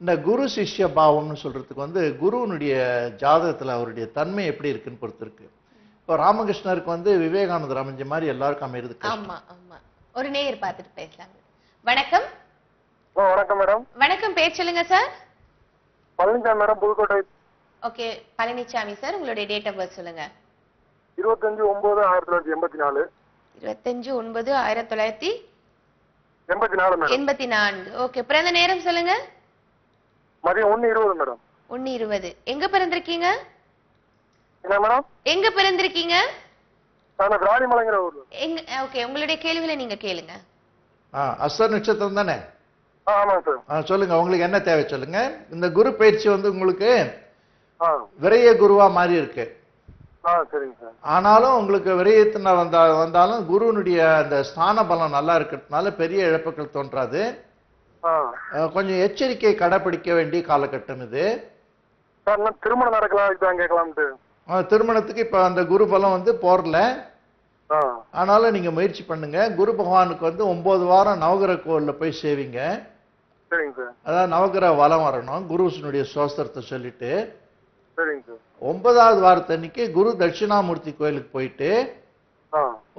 இந்த குரு சிஷ்ய பாவம்னு சொல்றதுக்கு வந்து குருவனுடைய ஜாதகத்துல அவருடைய தன்மை எப்படி இருக்குன்னு பொறுத்து இருக்கு. இப்போ ராமகிருஷ்ணருக்கு வந்து விவேகானந்தர் அமைஞ்ச மாதிரி எல்லாருக்கும் அமைகிறது கஷ்டம். ஆமா ஆமா. ஒரு நேயர் பார்த்துட்டு பேசலாம். வணக்கம். வணக்கம் மேடம். வணக்கம், பேர் சொல்லுங்க sir. Palaniswami madam, Pudukkottai. Okay, Palaniswami sir, உங்களுடைய டேட் ஆஃப் பர்த் சொல்லுங்க. 25/9/1984. 25/9/1984. ஓகே, பிறந்த நேரம் சொல்லுங்க. மதியம் 1:20 மேடம். 1:20. எங்க பிறந்திருக்கீங்க? என்ன மேடம்? எங்க பிறந்திருக்கீங்க? நான் விராலிமலைங்கிற ஊர்ல. ஓகே, உங்களுடைய கேள்விகளை நீங்க கேளுங்க. அஸ்தர் நட்சத்திரம் தானே? ஆமாங்க சார். சொல்லுங்க, உங்களுக்கு என்ன தேவை சொல்லுங்க. இந்த குரு பயிற்சி வந்து உங்களுக்கு விரைய குருவா மாறி இருக்கு. சரிங்க சார். ஆனாலும் உங்களுக்கு விரயத்தின வந்தாலும் குருனுடைய அந்த ஸ்தான பலம் நல்லா இருக்கிறதுனால பெரிய இழப்புகள் தோன்றாது. கொஞ்சம் எச்சரிக்கை கடைபிடிக்க வேண்டிய காலகட்டம் இது. திருமணம் நடக்கலாம் கேட்கலாம்ட்டு. திருமணத்துக்கு இப்ப அந்த குரு பலம் வந்து போறல. ஆனாலும் நீங்க முயற்சி பண்ணுங்க. குரு பகவானுக்கு வந்து 9 வாரம் நவகிரக கோவில்ல போய் சேவிங்க. சரிங்க சார். அதாவது நவகிரக வலம் வரணும், குருனுடைய சோஸ்திரத்தை சொல்லிட்டு. சரிங்க சார். 9வது வாரத்தன்னைக்கு குரு தட்சிணாமூர்த்தி கோயிலுக்கு போயிட்டு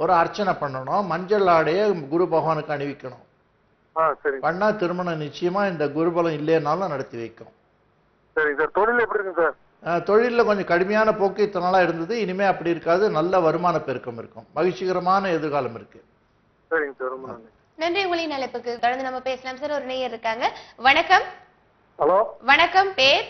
ஒரு அர்ச்சனை பண்ணணும். மஞ்சள் ஆடைய குரு பகவானுக்கு அணிவிக்கணும். பண்ணா திருமணம் நிச்சயமா இந்த குருபலம் இல்லைன்னாலும் நடத்தி வைக்கும். சரிங்க சார். தொழில் எப்படி இருக்கு சார்? தொழில கொஞ்சம் கடுமையான போக்கு இத்தனை நாளா இருந்தது. இனிமே அப்படி இருக்காது. நல்ல வருமான பெருக்கம் இருக்கும். மகிழ்ச்சிகரமான எதிர்காலம் இருக்கு. சரிங்க சார், ரொம்ப நன்றி. நன்றி உங்களின் அழைப்புக்கு. தொடர்ந்து நம்ம பேசலாம் சார். ஒரு நேயர் இருக்காங்க. வணக்கம். ஹலோ. வணக்கம், பேர்?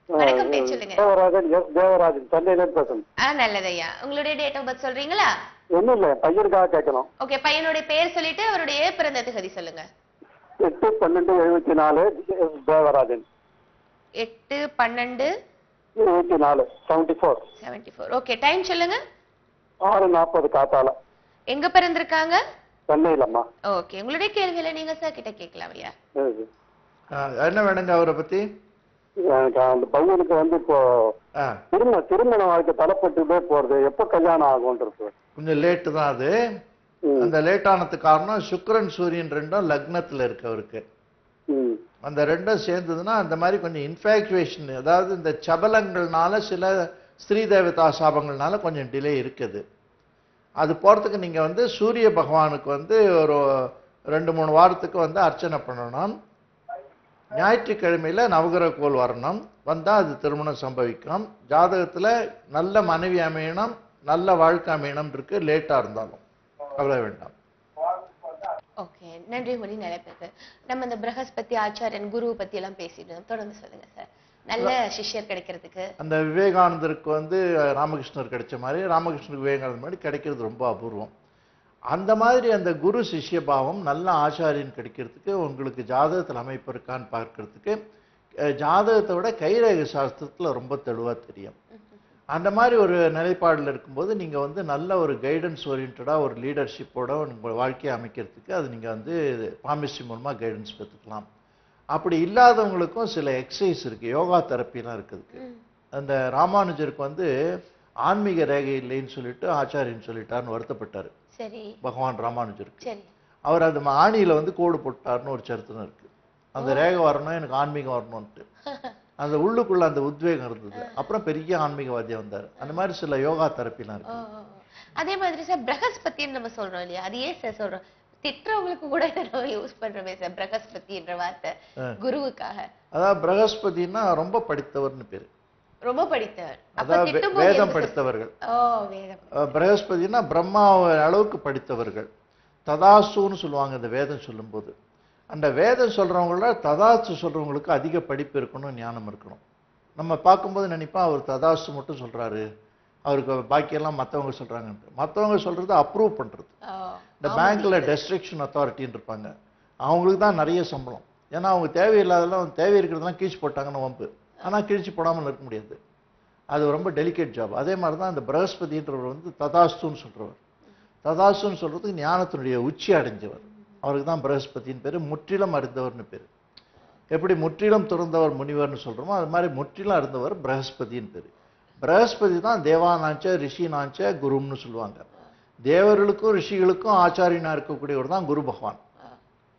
வணக்கம், பேர் சொல்லுங்க. தேவராஜன். எஸ் தேவராஜன், சென்னையில பேசுறேன். நல்லதையா. உங்களுடைய டேட் ஆஃப் பர்த் சொல்றீங்களா? ஒண்ணும் இல்ல, பையனுக்காக கேட்கணும். ஓகே, பையனுடைய பேர் சொல்லிட்டு அவருடைய பிறந்த திகதி சொல்லுங்க. 8/12/74 தேவராஜன். 8/12/74. 74. ஓகே, டைம் சொல்லுங்க. 6:40 காத்தால. எங்க பிறந்திருக்காங்க? சென்னையிலம்மா. ஓகே, உங்களுடைய கேள்விகளை நீங்க சார் கிட்ட கேட்கலாம் ஐயா. என்ன வேணுங்க அவரை பத்தி? அந்த பையனுக்கு வந்து இப்போ திருமண வாழ்க்கை தலைப்பட்டுட்டே போறது, எப்ப கல்யாணம் ஆகும்ன்றது கொஞ்சம் லேட்டு தான் அது. அந்த லேட் ஆனதுக்கு காரணம் சுக்கிரன் சூரியன் ரெண்டும் லக்னத்துல இருக்கு அவருக்கு. அந்த ரெண்டும் சேர்ந்ததுன்னா அந்த மாதிரி கொஞ்சம் இன்ஃபாக்சுவேஷன், அதாவது இந்த சபலங்கள்னால சில ஸ்ரீ தேவதா சாபங்கள்னால கொஞ்சம் டிலே இருக்குது. அது போறதுக்கு நீங்க வந்து சூரிய பகவானுக்கு வந்து ஒரு 2-3 வாரத்துக்கு வந்து அர்ச்சனை பண்ணணும். ஞாயிற்றுக்கிழமையில நவகிரக கோள் வரணும். வந்தா அது திருமணம் சம்பவிக்கும். ஜாதகத்துல நல்ல மனைவி அமையணும், நல்ல வாழ்க்கை அமையணும் இருக்கு. லேட்டா இருந்தாலும் கவலை வேண்டாம். ஓகே, நன்றி மொழி நிலைப்பது. நம்ம இந்த பிரகஸ்பதி ஆச்சாரியன் குரு பத்தி எல்லாம் பேசிட்டு தொடர்ந்து சொல்லுங்க சார். நல்ல சிஷ்யர் கிடைக்கிறதுக்கு அந்த விவேகானந்தருக்கு வந்து ராமகிருஷ்ணர் கிடைச்ச மாதிரி ராமகிருஷ்ணருக்கு விவேகானந்தர் மாதிரி கிடைக்கிறது ரொம்ப அபூர்வம். அந்த மாதிரி அந்த குரு சிஷ்ய பாவம் நல்ல ஆச்சாரியன் கிடைக்கிறதுக்கு உங்களுக்கு ஜாதகத்தில் அமைப்பு இருக்கான்னு பார்க்கறதுக்கு ஜாதகத்தை விட கைரேகை சாஸ்திரத்துல ரொம்ப தெளிவா தெரியும். அந்த மாதிரி ஒரு நிலைப்பாடுல இருக்கும்போது நீங்க வந்து நல்ல ஒரு கைடன்ஸ் ஓரியன்டா ஒரு லீடர்ஷிப்போட உங்கள் வாழ்க்கையை அமைக்கிறதுக்கு அது நீங்க வந்து பாமிஸ்ட்ரி மூலமா கைடன்ஸ் பெற்றுக்கலாம். அப்படி இல்லாதவங்களுக்கும் சில எக்ஸசைஸ் இருக்கு, யோகா தெரப்பிலாம் இருக்குதுக்கு. அந்த ராமானுஜருக்கு வந்து ஆன்மீக ரேகை இல்லைன்னு சொல்லிட்டு ஆச்சாரியன் சொல்லிட்டாருன்னு வருத்தப்பட்டாரு பகவான் ராமானுஜருக்கு. அவர் அது ஆணியில வந்து கோடு போட்டாருன்னு ஒரு சரித்திரம் இருக்கு. அந்த ரேகை வரணும், எனக்கு ஆன்மீகம் வரணும்ட்டு. அந்த உள்ளுக்குள்ள அந்த உத்வேகம் இருந்தது. அப்புறம் பெரிய ஆன்மீகவாதியா வந்தார். அந்த மாதிரி சில யோகா தெரப்பிலாம் இருக்கு. அதே மாதிரி சார் பிரகஸ்பதின்னு நம்ம சொல்றோம் இல்லையா, அது ஏன் சார் சொல்றோம்? திட்டுறவங்களுக்கு கூட நம்ம யூஸ் பண்றோமே சார் பிரகஸ்பதி என்ற வார்த்தை குருவுக்காக. அதாவது பிரகஸ்பதினா ரொம்ப படித்தவர்னு பேரு. ரொம்ப படித்தவர், அதாவது வேதம் படித்தவர்கள். பிரகஸ்பதினா பிரம்மா அளவுக்கு படித்தவர்கள். ததாசுன்னு சொல்லுவாங்க இந்த வேதம் சொல்லும்போது. அந்த வேதம் சொல்றவங்கள ததாசு சொல்றவங்களுக்கு அதிக படிப்பு இருக்கணும், ஞானம் இருக்கணும். நம்ம பார்க்கும்போது நினைப்பா அவர் ததாசு மட்டும் சொல்றாரு, அவருக்கு பாக்கியெல்லாம் மற்றவங்க சொல்றாங்க. மற்றவங்க சொல்றது அப்ரூவ் பண்றது. இந்த பேங்க்ல டெஸ்ட்ரக்ஷன் அத்தாரிட்டின்னு இருப்பாங்க, அவங்களுக்கு தான் நிறைய சம்பளம். ஏன்னா அவங்க தேவையில்லாதெல்லாம் தேவை இருக்கிறதெல்லாம் கீழ்ச்சி போட்டாங்கன்னு வம்பு. ஆனால் கீழ்ச்சி போடாமல் இருக்க முடியாது. அது ரொம்ப டெலிகேட் ஜாப். அதே மாதிரி தான் இந்த பிரகஸ்பதின்றவர் வந்து ததாஸ்துன்னு சொல்றவர். ததாசுன்னு சொல்றதுக்கு ஞானத்தினுடைய உச்சி அடைஞ்சவர். அவருக்கு தான் பிரகஸ்பதியின் பேரு. முற்றிலும் அறிந்தவர்னு பேரு. எப்படி முற்றிலும் துறந்தவர் முனிவர்னு சொல்றோமோ அது மாதிரி முற்றிலும் அறிந்தவர் பிரகஸ்பதியின் பேரு. பிரகஸ்பதி தான் தேவானாஞ்ச ரிஷினாஞ்ச குருன்னு சொல்லுவாங்க. தேவர்களுக்கும் ரிஷிகளுக்கும் ஆச்சாரியனா இருக்கக்கூடியவர் தான் குரு பகவான்.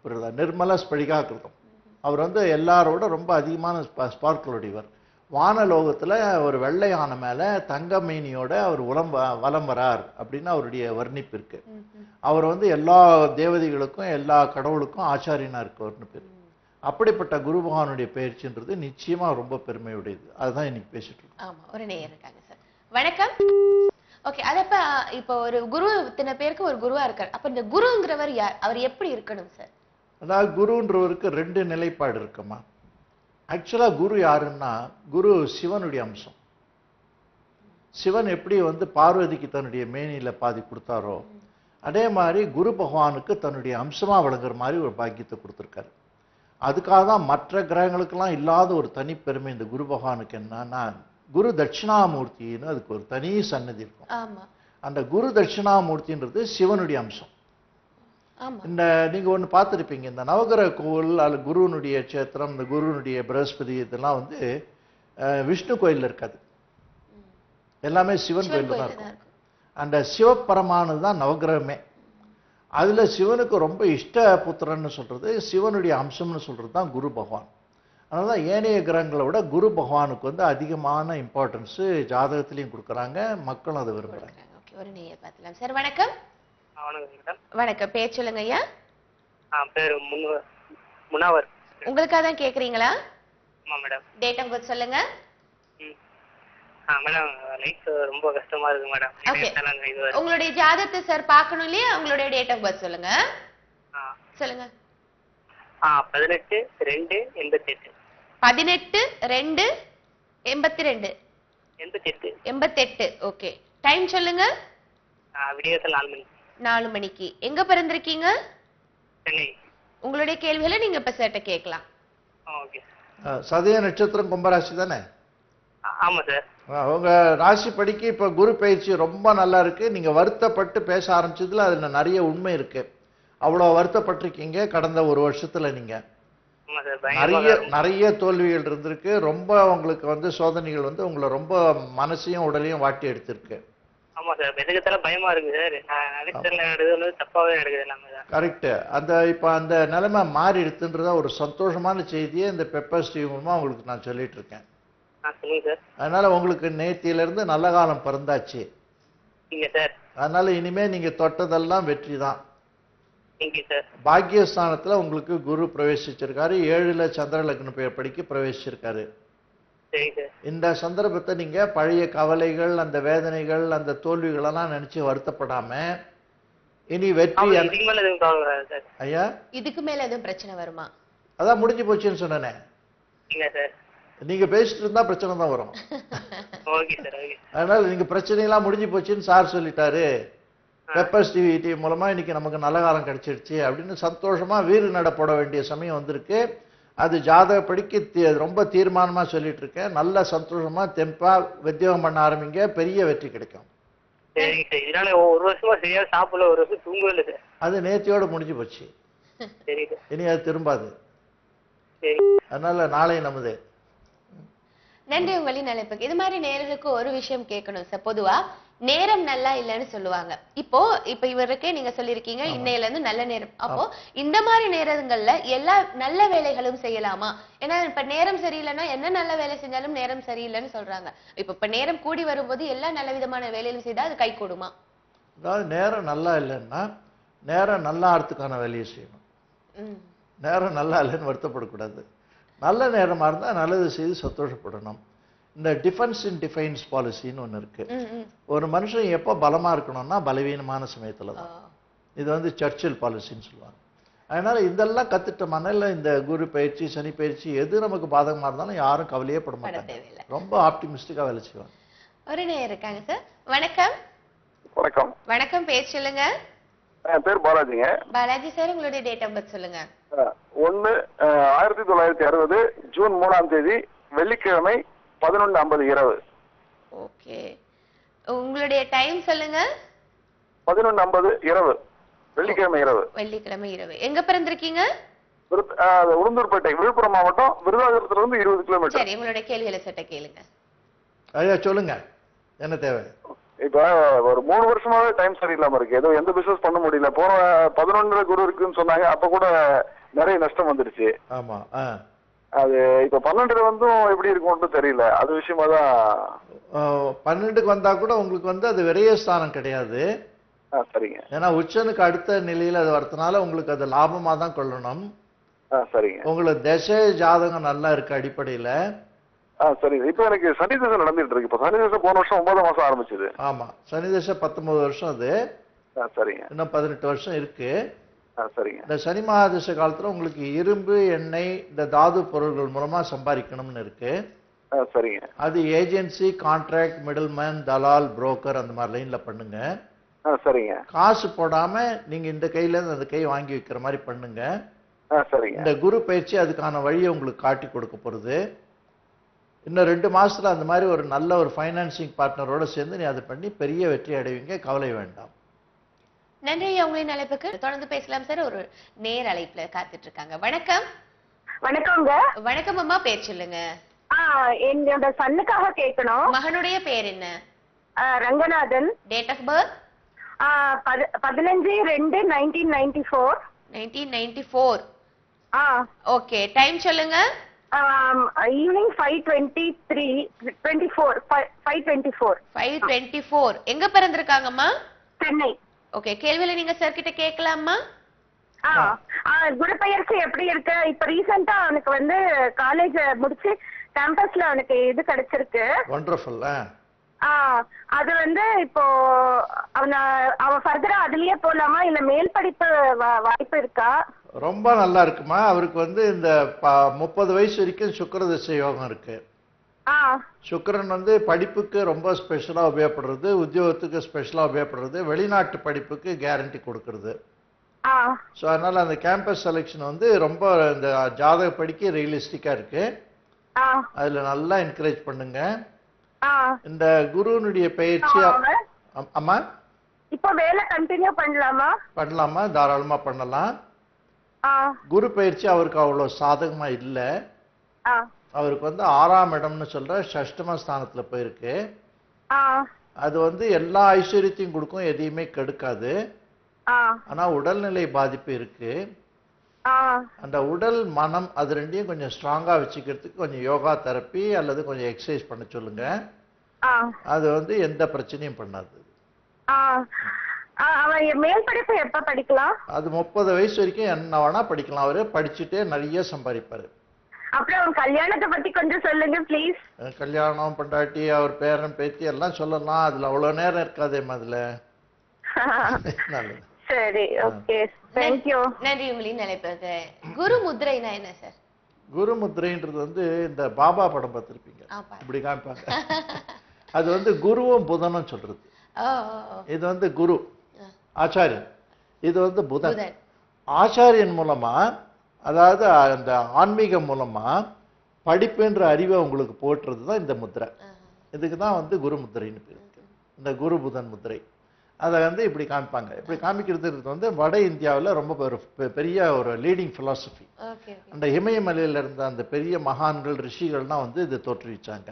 புரியுதா? நிர்மல ஸ்படிகா கிருதம். அவர் வந்து எல்லாரோட ரொம்ப அதிகமான ஸ்பார்க்களுடையவர். வானலோகத்துல ஒரு வெள்ளை யானை மேல தங்க மீனியோட அவர் வலம் வரார் அப்படின்னு அவருடைய வர்ணிப்பு இருக்கு. அவர் வந்து எல்லா தேவதைகளுக்கும் எல்லா கடவுளுக்கும் ஆச்சாரியனா இருக்கவர்னு பேரு. அப்படிப்பட்ட குரு பகவானுடைய பயிற்சின்றது நிச்சயமா ரொம்ப பெருமையுடையது. அதுதான் இன்னைக்கு பேசிட்டு இருக்கோம். ஆமா, ஒரு நேயர் இருக்காங்க சார். வணக்கம். ஓகே, அதப்ப இப்போ ஒரு குரு இத்தனை பேருக்கு ஒரு குருவா இருக்கார். அப்ப இந்த குருங்கிறவர் யார்? அவர் எப்படி இருக்கணும் சார்? அதாவது குருன்றவருக்கு 2 நிலைப்பாடு இருக்குமா. ஆக்சுவலா குரு யாருன்னா, குரு சிவனுடைய அம்சம். சிவன் எப்படி வந்து பார்வதிக்கு தன்னுடைய மேனியில பாதி கொடுத்தாரோ அதே மாதிரி குரு பகவானுக்கு தன்னுடைய அம்சமா விளங்குற மாதிரி ஒரு பாக்கியத்தை கொடுத்துருக்காரு. அதுக்காக தான் மற்ற கிரகங்களுக்கெல்லாம் இல்லாத ஒரு தனிப்பெருமை இந்த குரு பகவானுக்கு என்னன்னா, குரு தட்சிணாமூர்த்தின்னு அதுக்கு ஒரு தனி சன்னதி இருக்கும். அந்த குரு தட்சிணாமூர்த்தின்றது சிவனுடைய அம்சம். இந்த நீங்க ஒண்ணு பார்த்துருப்பீங்க, இந்த நவகிரக கோவில் அல்ல குருனுடைய சேத்திரம், இந்த குருனுடைய பிரகஸ்பதி இதெல்லாம் வந்து விஷ்ணு கோயில்ல இருக்காது, எல்லாமே சிவன் கோயில்ல தான் இருக்கும். அந்த சிவபரமானது தான் நவகிரகமே. அதுல சிவனுக்கு ரொம்ப இஷ்ட புத்திரன்னு சொல்றது, சிவனுடைய அம்சம்னு சொல்றது தான் குரு பகவான். அதனால ஏனைய கிரகங்களை விட குரு பகவானுக்கு வந்து அதிகமான இம்பார்ட்டன்ஸ் ஜாதகத்திலையும் கொடுக்குறாங்க, மக்களும் அதை விரும்புறாங்க. ஒரு நேயர் பார்க்கலாம் சார். வணக்கம். வணக்கம், பேர் சொல்லுங்க ஐயா. பேரு முனாவர். உங்களுக்காக தான் கேக்குறீங்களா? ஆமா மேடம். டேட் ஆஃப் பர்த் சொல்லுங்க. மேடம் லைஃப் ரொம்ப கஷ்டமா இருக்கு மேடம். உங்களுடைய ஜாதகத்தை சார் பார்க்கணும் இல்லையா? உங்களுடைய டேட் ஆஃப் பர்த் சொல்லுங்க. சொல்லுங்க. 18/2/88. 18/2/82. 88. ஓகே. டைம் சொல்லுங்க. விடியற்காலை 4 மணி. 4 மணிக்கு. எங்க பிறந்திருக்கீங்க? சென்னை. உங்களுடைய கேள்விகளை நீங்க இப்ப சேர்ட்ட கேட்கலாம். ஓகே. சதய நட்சத்திரம் கும்பராசி தானே? ஆமா சார். உங்க ராசி படிக்கு இப்ப குரு பயிற்சி ரொம்ப நல்லா இருக்கு. நீங்க வருத்தப்பட்டு பேச ஆரம்பிச்சதுல அதுல நிறைய உண்மை இருக்கு. அவ்வளவு வருத்தப்பட்டிருக்கீங்க கடந்த ஒரு வருஷத்துல. நீங்க நிறைய தோல்விகள் இருந்திருக்கு. ரொம்ப உங்களுக்கு வந்து சோதனைகள் வந்து உங்களை ரொம்ப மனசையும் உடலையும் வாட்டி எடுத்திருக்கு. ஆமா சார், எதுக்கெல்லாம் பயமா இருக்கு சார். நடக்குது தப்பாவே நடக்குது எல்லாமே. கரெக்ட். அந்த இப்ப அந்த நிலைமை மாறி எடுத்துன்றத ஒரு சந்தோஷமான செய்தியை இந்த பெப்பர் டிவி மூலமா உங்களுக்கு நான் சொல்லிட்டு இருக்கேன். அதனால உங்களுக்கு நேத்தியில இருந்து நல்ல காலம் பிறந்தாச்சு. அதனால இனிமே நீங்க தொட்டதெல்லாம் வெற்றி தான். பாக்கியஸ்தானத்துல உங்களுக்கு குரு பிரவேசிச்சிருக்காரு. 7ல சந்திர லக்ன படிக்க பிரவேசிச்சிருக்காரு. இந்த சந்தர்ப்பத்தை நீங்க பழைய கவலைகள், அந்த வேதனைகள், அந்த தோல்விகள் எல்லாம் நினைச்சு வருத்தப்படாம இனி வெற்றி. ஐயா, இதுக்கு மேல எதுவும் பிரச்சனை வருமா? அதான் முடிஞ்சு போச்சுன்னு சொன்னேனே. நீங்க பேசிட்டு இருந்தா பிரச்சனை தான் வரும். அதனால நீங்க பிரச்சனை எல்லாம் முடிஞ்சு போச்சுன்னு சார் சொல்லிட்டாரு. பெப்பர்ஸ் டிவி மூலமா இன்னைக்கு நமக்கு நல்ல காலம் கிடைச்சிருச்சு அப்படின்னு சந்தோஷமா வீறு நட போட வேண்டிய சமயம் வந்திருக்கு. அது ஜாதக படிக்க ரொம்ப தீர்மானமா சொல்லிட்டு இருக்கேன். நல்ல சந்தோஷமா தெம்பா உத்தியோகம் பண்ண ஆரம்பிங்க, பெரிய வெற்றி கிடைக்கும். ஒரு வருஷமா சரியா சாப்பிடல, ஒரு வருஷம் தூங்கல. அது நேத்தியோட முடிஞ்சு போச்சு, இனி அது திரும்பாது. அதனால நாளை நமது. நன்றி உங்களின் அழைப்புக்கு. இது மாதிரி நேயர்களுக்கு ஒரு விஷயம் கேட்கணும் சார். பொதுவா நேரம் நல்லா இல்லைன்னு சொல்லுவாங்க. இப்போ இவருக்கே நீங்க சொல்லிருக்கீங்க இன்னையில இருந்து நல்ல நேரம். அப்போ இந்த மாதிரி நேரங்கள்ல எல்லா நல்ல வேலைகளும் செய்யலாமா? ஏன்னா இப்ப நேரம் சரியில்லைன்னா என்ன நல்ல வேலை செஞ்சாலும் நேரம் சரியில்லைன்னு சொல்றாங்க. இப்ப நேரம் கூடி வரும்போது எல்லா நல்ல விதமான வேலையிலும் செய்தா அது கை கூடுமா? அதாவது நேரம் நல்லா இல்லைன்னா நேரம் நல்லா ஆறதுக்கான வேலையை செய்யணும். நேரம் நல்லா இல்லைன்னு வருத்தப்படக்கூடாது. நல்ல நேரமா இருந்தா நல்லது செய்து சந்தோஷப்படணும். இந்த டிஃபென்ஸ் இன் டிஃபைன்ஸ் பாலிசின்னு ஒன்று இருக்கு. ஒரு மனுஷன் எப்போ பலமா இருக்கணும்னா பலவீனமான சமயத்துல தான். இது வந்து சர்ச்சில் பாலிசின்னு சொல்லுவாங்க. அதனால இதெல்லாம் கத்துட்டோம்னா இல்லை இந்த குரு பயிற்சி சனி பயிற்சி எது நமக்கு பாதகமா இருந்தாலும் யாரும் கவலையே பட மாட்டாங்க. ரொம்ப ஆப்டிமிஸ்டிக்கா வேலை செய்வாங்க. ஒரு நேரம் இருக்காங்க சார். வணக்கம். வணக்கம். வணக்கம், பேர் சொல்லுங்க. என் பேர் பாலாஜிங்க. பாலாஜி சார், உங்களுடைய டேட் ஆஃப் பர்த் சொல்லுங்க. 1960 ஜூன் 3ஆம் தேதி வெள்ளிக்கிழமை 11:50 இரவு. ஓகே, உங்களுடைய டைம் சொல்லுங்க. 11:50 இரவு, வெள்ளிக்கிழமை இரவு. வெள்ளிக்கிழமை இரவு. எங்க பிறந்திருக்கீங்க? உளுந்தூர்பேட்டை, விழுப்புரம் மாவட்டம், விருதாச்சலத்துல இருந்து 20 கிலோமீட்டர். சரி, உங்களுடைய கேள்விகளை சட்ட கேளுங்க. ஐயா சொல்லுங்க, என்ன தேவை? இப்ப ஒரு 3 வருஷமாவே டைம் சரியில்லாம இருக்கு. ஏதோ எந்த பிசினஸ் பண்ண முடியல. போன 11 குரு இருக்குன்னு சொன்னாங்க, அப்ப கூட நிறைய நஷ்டம் வந்துருச்சு. ஆமா. அது இப்ப 12 வந்தும் எப்படி இருக்கும்னு தெரியல. அது விஷயமா தான். 12க்கு வந்தா கூட உங்களுக்கு வந்து அது விரயஸ்தானம் கிடையாது. சரிங்க. ஏன்னா உச்சனுக்கு அடுத்த நிலையில அது வரதுனால உங்களுக்கு அது லாபமா தான் கொள்ளணும். சரிங்க. உங்களுக்கு தசை ஜாதகம் நல்லா இருக்கு அடிப்படையில. சரிங்க. இப்ப எனக்கு சனி தசை நடந்துட்டு இருக்கு. இப்ப சனி தசை போன வருஷம் 9 மாசம் ஆரம்பிச்சது. ஆமா, சனி தசை 19 வருஷம் அது. சரிங்க. இன்னும் 18 வருஷம் இருக்கு. சரிங்க. இந்த சனி மகாதசை காலத்துல உங்களுக்கு இரும்பு, எண்ணெய், இந்த தாது பொருள்கள் மூலமா சம்பாதிக்கணும்னு இருக்கு. சரிங்க. அது ஏஜென்சி, கான்ட்ராக்ட், மிடில்மேன், தலால், புரோக்கர் அந்த மாதிரி லைன்ல பண்ணுங்க. சரிங்க. காசு போடாம நீங்க இந்த கையில இருந்து அந்த கை வாங்கி வைக்கிற மாதிரி பண்ணுங்க. சரிங்க. இந்த குரு பயிற்சி அதுக்கான வழியை உங்களுக்கு காட்டி கொடுக்க போறது. இன்னும் 2 மாசத்துல அந்த மாதிரி ஒரு நல்ல ஒரு ஃபைனான்சிங் பார்ட்னரோட சேர்ந்து நீ அதை பண்ணி பெரிய வெற்றி அடைவீங்க. கவலை வேண்டாம். நன்றி. உங்களின் அழைப்புக்கு தொடர்ந்து பேசலாம் சார். ஒரு நேர் அழைப்புல காத்துட்டு இருக்காங்க. வணக்கம். வணக்கங்க. வணக்கம் அம்மா, பேர் சொல்லுங்க. என்னோட சன்னுக்காக கேட்கணும். மகனுடைய பேர் என்ன? Ranganathan. Date of birth? 15/2/1994. 1994. Okay, time சொல்லுங்க. ஈவினிங் 5:24. எங்க பிறந்திருக்காங்கம்மா? சென்னை. ஓகே, கேள்வியில நீங்க சார் கிட்ட கேட்கலாமா? குருப்பெயர்ச்சி எப்படி இருக்கு? இப்ப ரீசெண்டா அவனுக்கு வந்து காலேஜ் முடிச்சு கேம்பஸ்ல அவனுக்கு இது கிடைச்சிருக்கு. வண்டர்ஃபுல். அது வந்து இப்போ அவன் ஃபர்தரா அதுலயே போலாமா இல்ல மேல் படிப்பு வாய்ப்பு இருக்கா? ரொம்ப நல்லா இருக்குமா. அவருக்கு வந்து இந்த 30 வயசு வரைக்கும் சுக்கிர திசை யோகம் இருக்கு. சுக்கிரன் வந்து படிப்புக்கு ரொம்ப ஸ்பெஷலா உபயோகப்படுறது, உத்தியோகத்துக்கு ஸ்பெஷலா உபயோகப்படுறது, வெளிநாட்டு படிப்புக்கு கேரண்டி கொடுக்கறது. ஸோ அதனால அந்த கேம்பஸ் செலெக்ஷன் வந்து ரொம்ப இந்த ஜாதக படிக்க ரியலிஸ்டிக்கா இருக்கு. அதுல நல்லா என்கரேஜ் பண்ணுங்க. இந்த குருனுடைய பயிற்சி. அம்மா, இப்போ வேலை கண்டினியூ பண்ணலாமா? பண்ணலாமா, தாராளமா பண்ணலாம். குரு பயிற்சி அவருக்கு அவ்வளவு சாதகமா இல்ல. அவருக்கு வந்து 6ஆம் இடம்னு சொல்ற ஷஷ்டம ஸ்தானத்துல போயிருக்கு. அது வந்து எல்லா ஐஸ்வர்யத்தையும் கொடுக்கும், எதையுமே கெடுக்காது. ஆனா உடல்நிலை பாதிப்பு இருக்கு. அந்த உடல் மனம் அது ரெண்டையும் கொஞ்சம் ஸ்ட்ராங்கா வச்சுக்கிறதுக்கு கொஞ்சம் யோகா தெரப்பி அல்லது கொஞ்சம் எக்ஸசைஸ் பண்ண சொல்லுங்க. அது வந்து எந்த பிரச்சனையும் பண்ணாது. மேல் படிப்பு எப்ப படிக்கலாம்? அது 30 வயசு வரைக்கும் என்ன வேணா படிக்கலாம். அவரு படிச்சுட்டே நிறைய சம்பாதிப்பாரு. அப்புறம் கல்யாணத்தை பத்தி கொஞ்சம் சொல்லுங்க ப்ளீஸ். கல்யாணம், பொண்டாட்டி, அவர் பேரன் பேத்தி எல்லாம் சொல்லலாம். அதுல அவ்வளவு நேரம் இருக்காதே அதுல. சரி, ஓகே, தேங்க் யூ. நன்றி. உங்களின் அழைப்புக்கு. குரு முத்ரைனா என்ன சார்? குரு முத்ரைன்றது வந்து இந்த பாபா படம் பார்த்திருப்பீங்க, இப்படி காமிப்பாங்க. அது வந்து குருவும் புதனும் சொல்றது. இது வந்து குரு ஆச்சாரியன், இது வந்து புதன். ஆச்சாரியன் மூலமா, அதாவது அந்த ஆன்மீகம் மூலமா படிப்புன்ற அறிவை உங்களுக்கு போட்டுறது தான் இந்த முத்திரை. இதுக்கு தான் வந்து குரு முத்திரைன்னு பேர். இந்த குரு புதன் முத்திரை அதை வந்து இப்படி காமிப்பாங்க. இப்படி காமிக்கிறது வந்து வட இந்தியாவில் ரொம்ப பெரிய ஒரு லீடிங் பிலாசபி. அந்த இமயமலையில இருந்த அந்த பெரிய மகான்கள் ரிஷிகள்லாம் வந்து இதை தோற்றுவிச்சாங்க.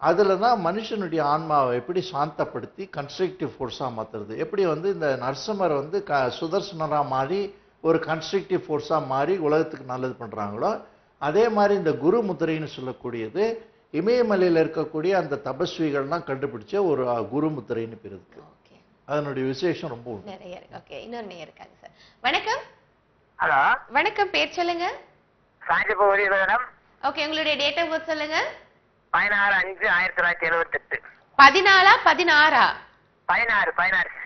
அதில் தான் மனுஷனுடைய ஆன்மாவை எப்படி சாந்தப்படுத்தி கன்ஸ்ட்ரக்டிவ் ஃபோர்ஸாக மாற்றுறது, எப்படி வந்து இந்த நரசிம்மர் வந்து சுதர்சனராக மாறி ஒரு கன்ஸ்ட்ரக்டிவ் ஃபோர்ஸாக மாறி உலகத்துக்கு நல்லது பண்ணுறாங்களோ, அதே மாதிரி இந்த குரு முத்திரைன்னு சொல்லக்கூடியது இமயமலையில் இருக்கக்கூடிய அந்த தபஸ்விகள்லாம் கண்டுபிடிச்ச ஒரு குரு முத்திரைன்னு பேர் இருக்கு. அதனுடைய விசேஷம் ரொம்ப நிறைய இருக்கு. ஓகே, இன்னொரு நேரம் இருக்காங்க சார். வணக்கம். ஹலோ, வணக்கம். பேர் சொல்லுங்க. சாஞ்சிபூரி மேடம். ஓகே, உங்களுடைய டேட் ஆஃப் பர்த் சொல்லுங்க. 16/5/1978. 14 16 16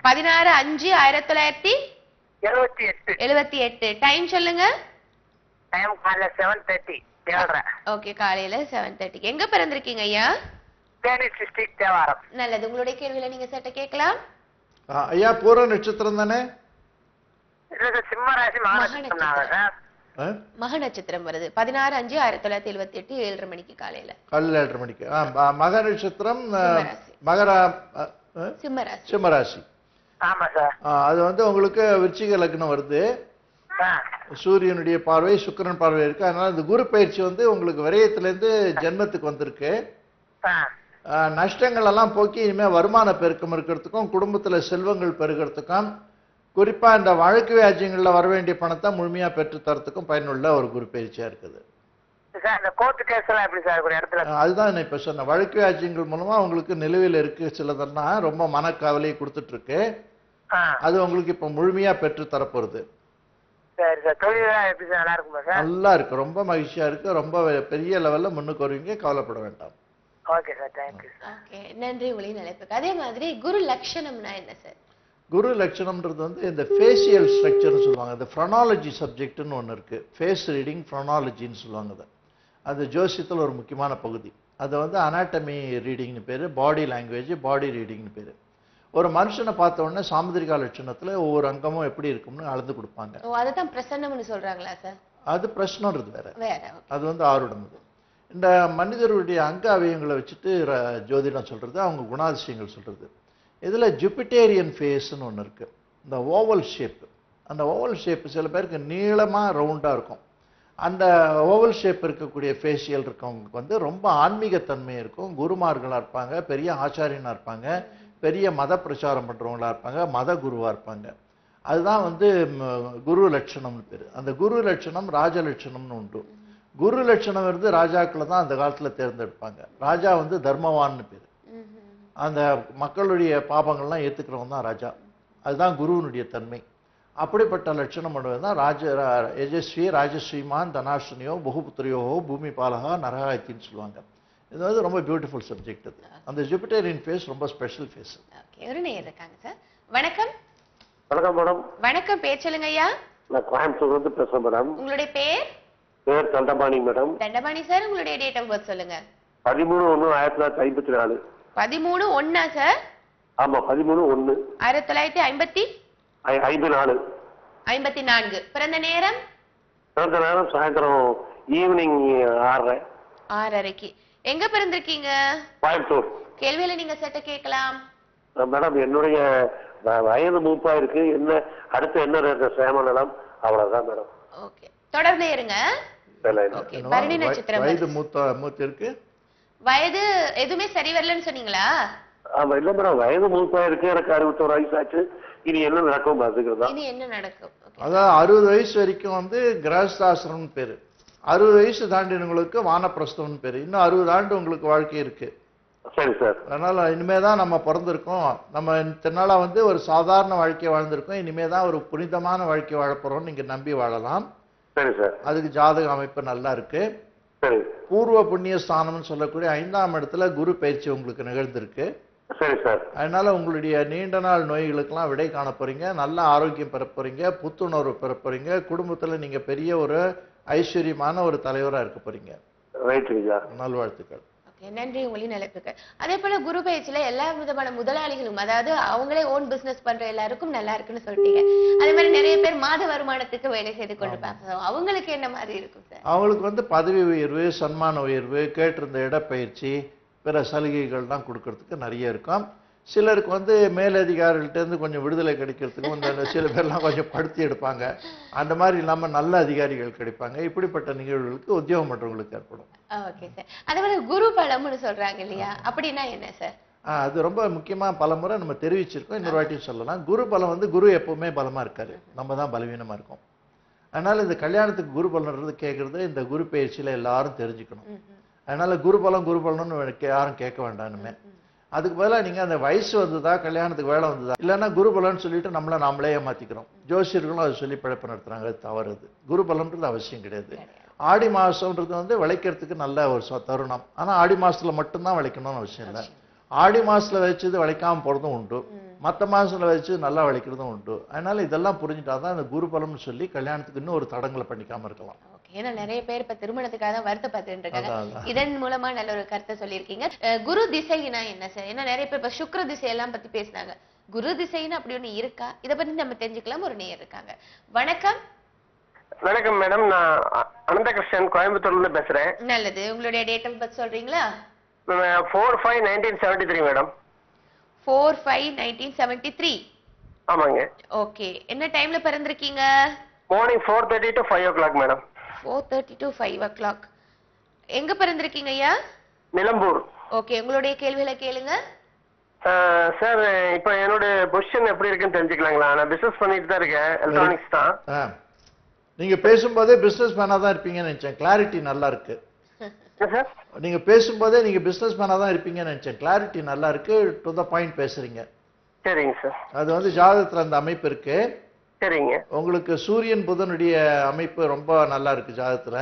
16/5/1978. டைம் சொல்லுங்க. டைம் காலைல 7:30 7:30. ஓகே, காலையில 7:30. எங்க பிறந்திருக்கீங்க ஐயா? தேனி டிஸ்ட்ரிக்ட் தேவாரம். நல்லது. உங்களுடைய கேள்வியில நீங்க சட்ட கேட்கலாம். ஐயா பூர நட்சத்திரம் தானே? சிம்ம ராசி மக நட்சத்திரம். மக நட்சத்திரம் வருது. 16/5/1978 7:30 மணிக்கு காலையில. காலையில் 7:30 மணிக்கு. மக நட்சத்திரம் சிம்மராசி. ஆமா சார். அது வந்து உங்களுக்கு விருச்சிக லக்னம் வருது. சூரியனுடைய பார்வை சுக்கிரன் பார்வை இருக்கு. அதனால இந்த குரு பயிற்சி வந்து உங்களுக்கு விரயத்திலேருந்து ஜென்மத்துக்கு வந்திருக்கு. நஷ்டங்கள் எல்லாம் போக்கி இனிமே வருமான பெருக்கம் இருக்கிறதுக்கும் குடும்பத்துல செல்வங்கள் பெருகிறதுக்கும் குறிப்பா இந்த வழக்கு வியாஜ்யங்கள்ல வர வேண்டிய பணத்தை முழுமையா பெற்று தரத்துக்கும் பயனுள்ள ஒரு குரு பயிற்சியா இருக்குது. அதுதான் இப்ப சொன்ன வழக்கு வியாஜ்யங்கள் மூலமா உங்களுக்கு நிலுவையில் இருக்கு சிலதெல்லாம் ரொம்ப மனக்கவலையை கொடுத்துட்டு இருக்கு. அது உங்களுக்கு இப்ப முழுமையா பெற்று தரப்போறது. நல்லா இருக்கு, ரொம்ப மகிழ்ச்சியா இருக்கு, ரொம்ப பெரிய லெவல்ல முன்னுக்கு வருவீங்க, கவலைப்பட வேண்டாம். Okay sir, thank you. ஓகே, நன்றி உங்களின் அழைப்புக்கு. அதே மாதிரி குரு லட்சணம்னா என்ன சார்? குரு லட்சணம்ன்றது வந்து இந்த ஃபேஷியல் ஸ்ட்ரக்சர்னு சொல்லுவாங்க. இந்த ஃப்ரனாலஜி சப்ஜெக்ட்னு ஒன்று இருக்கு. ஃபேஸ் ரீடிங் ஃப்ரனாலஜின்னு சொல்லுவாங்க. அது ஜோசியத்தில் ஒரு முக்கியமான பகுதி. அது வந்து அனாட்டமி ரீடிங்னு பேர், பாடி லாங்குவேஜ் பாடி ரீடிங்னு பேர். ஒரு மனுஷனை பார்த்த உடனே சாமுதிரிகா லட்சணத்துல ஒவ்வொரு அங்கமும் எப்படி இருக்கும்னு அளந்து கொடுப்பாங்க. அதுதான் பிரசன்னம்னு சொல்றாங்களா சார்? அது பிரச்சனைன்றது வேற. அது வந்து ஆருடம். இந்த மனிதருடைய அங்க அவயங்களை வச்சுட்டு ஜோதிடம் சொல்றது, அவங்க குணாதிசயங்கள் சொல்றது. இதுல ஜூபிட்டேரியன் ஃபேஸ்ன்னு ஒன்று இருக்கு. இந்த ஓவல் ஷேப். அந்த ஓவல் ஷேப் சில பேருக்கு நீளமா ரவுண்டா இருக்கும். அந்த ஓவல் ஷேப் இருக்கக்கூடிய ஃபேஷியல் இருக்கவங்களுக்கு வந்து ரொம்ப ஆன்மீகத்தன்மை இருக்கும். குருமார்களா இருப்பாங்க, பெரிய ஆச்சாரியனா இருப்பாங்க, பெரிய மத பிரச்சாரம் பண்றவங்களா இருப்பாங்க, மத குருவா இருப்பாங்க. அதுதான் வந்து குரு லட்சணம்னு பேரு. அந்த குரு லட்சணம் ராஜ லட்சணம்னு உண்டு. குரு லட்சணம் இருந்து ராஜாக்களை தான் அந்த காலத்துல தேர்ந்தெடுப்பாங்க. ராஜா வந்து தர்மவான்னு பேரு. அந்த மக்களுடைய பாபங்கள்லாம் ஏத்துக்கிறவங்க தான் ராஜா. அதுதான் குருவனுடைய தன்மை. அப்படிப்பட்ட லட்சணம் தான் யஜஸ்வி ராஜஸ்ரீமான் தனாஷ்னியோ பகுபுத்திரையோ பூமி பாலகா நரகாயத்தின்னு சொல்லுவாங்க. இது வந்து ரொம்ப பியூட்டிஃபுல் சப்ஜெக்ட். அது அந்த ஜூபிட்டேரியன் ஃபேஸ் ரொம்ப ஸ்பெஷல் ஃபேஸ். ஒரு நேயர் இருக்காங்க சார். வணக்கம். வணக்கம் மேடம். வணக்கம். பேர் சொல்லுங்க ஐயா. நான் கோயம்புத்தூர்ல இருந்து பேசுறேன் மேடம். உங்களுடைய பேர்? பேர் தண்டபாணி மேடம். தண்டபாணி சார், உங்களுடைய டேட் ஆஃப் பர்த் சொல்லுங்க. 13/1/1954. 13/1 சார்? ஆமா, 13/1 1954. பிறந்த நேரம்? பிறந்த நேரம் சாயந்தரம் ஈவினிங் 6:30. எங்க பிறந்திருக்கீங்க? கோயம்புத்தூர். கேள்வியில நீங்க சட்ட கேட்கலாம். மேடம், என்னுடைய வயது மூப்பா இருக்கு. என்ன அடுத்து என்ன சேம நிலம், அவ்வளவுதான் மேடம். ஓகே, தொடர்ந்தே இருங்க. பரணி நட்சத்திரம். வயது மூத்த இருக்கு. வயது எதுவுமே சரி வரலன்னு சொன்னீங்களா? ஆமா, இல்ல மேடம், வயது மூப்பா இருக்கு, எனக்கு 61 வயசு ஆச்சு. இனி என்ன நடக்கும் பாத்துக்கிறதா? இனி என்ன நடக்கும்? அதான் 60 வயசு வரைக்கும் வந்து கிரகஸ்தாசிரமம் பேரு. 60 வயசு தாண்டினவங்களுக்கு வானப்பிரஸ்தம்னு பேரு. இன்னும் 60 ஆண்டு உங்களுக்கு வாழ்க்கை இருக்கு. சரி சார். அதனால இனிமேதான் நம்ம பிறந்திருக்கோம். நம்ம இத்தனால வந்து ஒரு சாதாரண வாழ்க்கையை வாழ்ந்திருக்கோம். இனிமேதான் ஒரு புனிதமான வாழ்க்கை வாழப்போறோம். நீங்க நம்பி வாழலாம். சரி சார். அதுக்கு ஜாதக அமைப்பு நல்லா இருக்கு. சரி. பூர்வ புண்ணிய ஸ்தானம்னு சொல்லக்கூடிய 5ஆம் இடத்துல குரு பயிற்சி உங்களுக்கு நிகழ்ந்திருக்கு. சரி சார். அதனால உங்களுடைய நீண்ட நாள் நோய்களுக்கெல்லாம் விடை காண போறீங்க. நல்ல ஆரோக்கியம் பெற போறீங்க. புத்துணர்வு பெற போறீங்க. குடும்பத்துல நீங்க பெரிய ஒரு ஐஸ்வர்யமான ஒரு தலைவரா இருக்க போறீங்க. நல்வாழ்த்துக்கள். நன்றி உங்களின் அழைப்புகள். அதே போல குரு பயிற்சியில எல்லா விதமான முதலாளிகளும், அதாவது அவங்களே ஓன் பிசினஸ் பண்ற எல்லாருக்கும் நல்லா இருக்குன்னு சொல்லிட்டீங்க. அதே மாதிரி நிறைய பேர் மாத வருமானத்துக்கு வேலை செய்து கொண்டு பார்ப்பாங்க. அவங்களுக்கு என்ன மாதிரி இருக்கும் சார்? அவங்களுக்கு வந்து பதவி உயர்வு, சன்மான உயர்வு, கேட்டிருந்த இடப்பயிற்சி, பிற சலுகைகள் தான் கொடுக்கறதுக்கு நிறைய இருக்கும். சிலருக்கு வந்து மேலதிகாரிகள்ட்ட இருந்து கொஞ்சம் விடுதலை கிடைக்கிறதுக்கும் இந்த சில பேர்லாம் கொஞ்சம் படுத்தி எடுப்பாங்க. அந்த மாதிரி இல்லாம நல்ல அதிகாரிகள் கிடைப்பாங்க. இப்படிப்பட்ட நிகழ்வுகளுக்கு உத்தியோகம் பண்றவங்களுக்கு ஏற்படும். Okay sir. அதே குரு பலம்னு சொல்றாங்க இல்லையா, அப்படின்னா என்ன சார்? அது ரொம்ப முக்கியமா பலமுறை நம்ம தெரிவிச்சிருக்கோம். இன்னொரு வாட்டியும் சொல்லலாம். குரு பலம் வந்து குரு எப்பவுமே பலமா இருக்காரு, நம்ம தான் பலவீனமா இருக்கோம். அதனால இந்த கல்யாணத்துக்கு குரு பலன்றது கேட்கறது இந்த குரு பயிற்சியில எல்லாரும் தெரிஞ்சுக்கணும். அதனால குரு பலம்னு யாரும் கேட்க வேண்டாம்னுமே. அதுக்கு பதிலாக நீங்க அந்த வயசு வந்ததா, கல்யாணத்துக்கு வேலை வந்ததா, இல்லைன்னா குரு பலன்னு சொல்லிட்டு நம்மள நாமளே ஏமாத்திக்கிறோம். ஜோசியர்களும் அதை சொல்லி பிழைப்பு நடத்துறாங்க. அது தவறுது. குரு பலன்றது அவசியம் கிடையாது. ஆடி மாசம்ன்றது வந்து விளைக்கிறதுக்கு நல்ல ஒரு தருணம். ஆனா ஆடி மாசத்துல மட்டும்தான் விளைக்கணும்னு அவசியம் இல்லை. ஆடி மாசத்துல வச்சது விளைக்காம போறதும் உண்டு, மற்ற மாசத்துல வச்சு நல்லா விளைக்கிறதும் உண்டு. அதனால இதெல்லாம் புரிஞ்சுட்டாதான் இந்த குரு பலம்னு சொல்லி கல்யாணத்துக்கு இன்னும் ஒரு தடங்களை பண்ணிக்காம இருக்கலாம். ஏன்னா நிறைய பேர் இப்ப திருமணத்துக்காக தான் வருத்தப்பட்டு இருக்காங்க. இதன் மூலமா நல்ல ஒரு கருத்தை சொல்லியிருக்கீங்க. குரு திசைனா என்ன சார்? ஏன்னா நிறைய பேர் இப்ப சுக்கிர திசையெல்லாம் பத்தி பேசினாங்க. குரு திசைன்னு அப்படி ஒண்ணு இருக்கா? இதை பத்தி நம்ம தெரிஞ்சுக்கலாம். ஒரு நேயர் இருக்காங்க. வணக்கம். வணக்கம் மேடம், நான் அனந்தகிருஷ்ணன், கோயம்புத்தூர்ல இருந்து பேசுறேன். நல்லது. உங்களுடைய டேட் ஆஃப் பர்த் சொல்றீங்களா? 4/5/1973 மேடம். 4/5/1973. ஆமாங்க. ஓகே. என்ன டைம்ல பிறந்திருக்கீங்க? Morning 4:30 to 5 o'clock madam. 4:30 to 5 o'clock. எங்க பிறந்திருக்கீங்க ஐயா? நிலம்பூர். ஓகே, உங்களுடைய கேள்விகளை கேளுங்க. சார், இப்ப என்னோட பொசிஷன் எப்படி இருக்குன்னு தெரிஞ்சுக்கலாங்களா? நான் பிசினஸ் பண்ணிட்டு தான் இருக்கேன், எலக்ட்ரானிக்ஸ் தான். நீங்க பேசும்போதே பிசினஸ் மேனா தான் இருப்பீங்கன்னு நினைச்சேன். கிளாரிட்டி நல்லா இருக்கு. நீங்க பேசும்போதே நீங்க பிசினஸ் மேனா தான் இருப்பீங்கன்னு நினைச்சேன். கிளாரிட்டி நல்லா இருக்கு, டு த பாயிண்ட் பேசுறீங்க. சரிங்க சார். அது வந்து ஜாதகத்துல அந்த அமைப்பு இருக்கு. சரிங்க. உங்களுக்கு சூரியன் புதனுடைய அமைப்பு ரொம்ப நல்லா இருக்கு ஜாதகத்துல.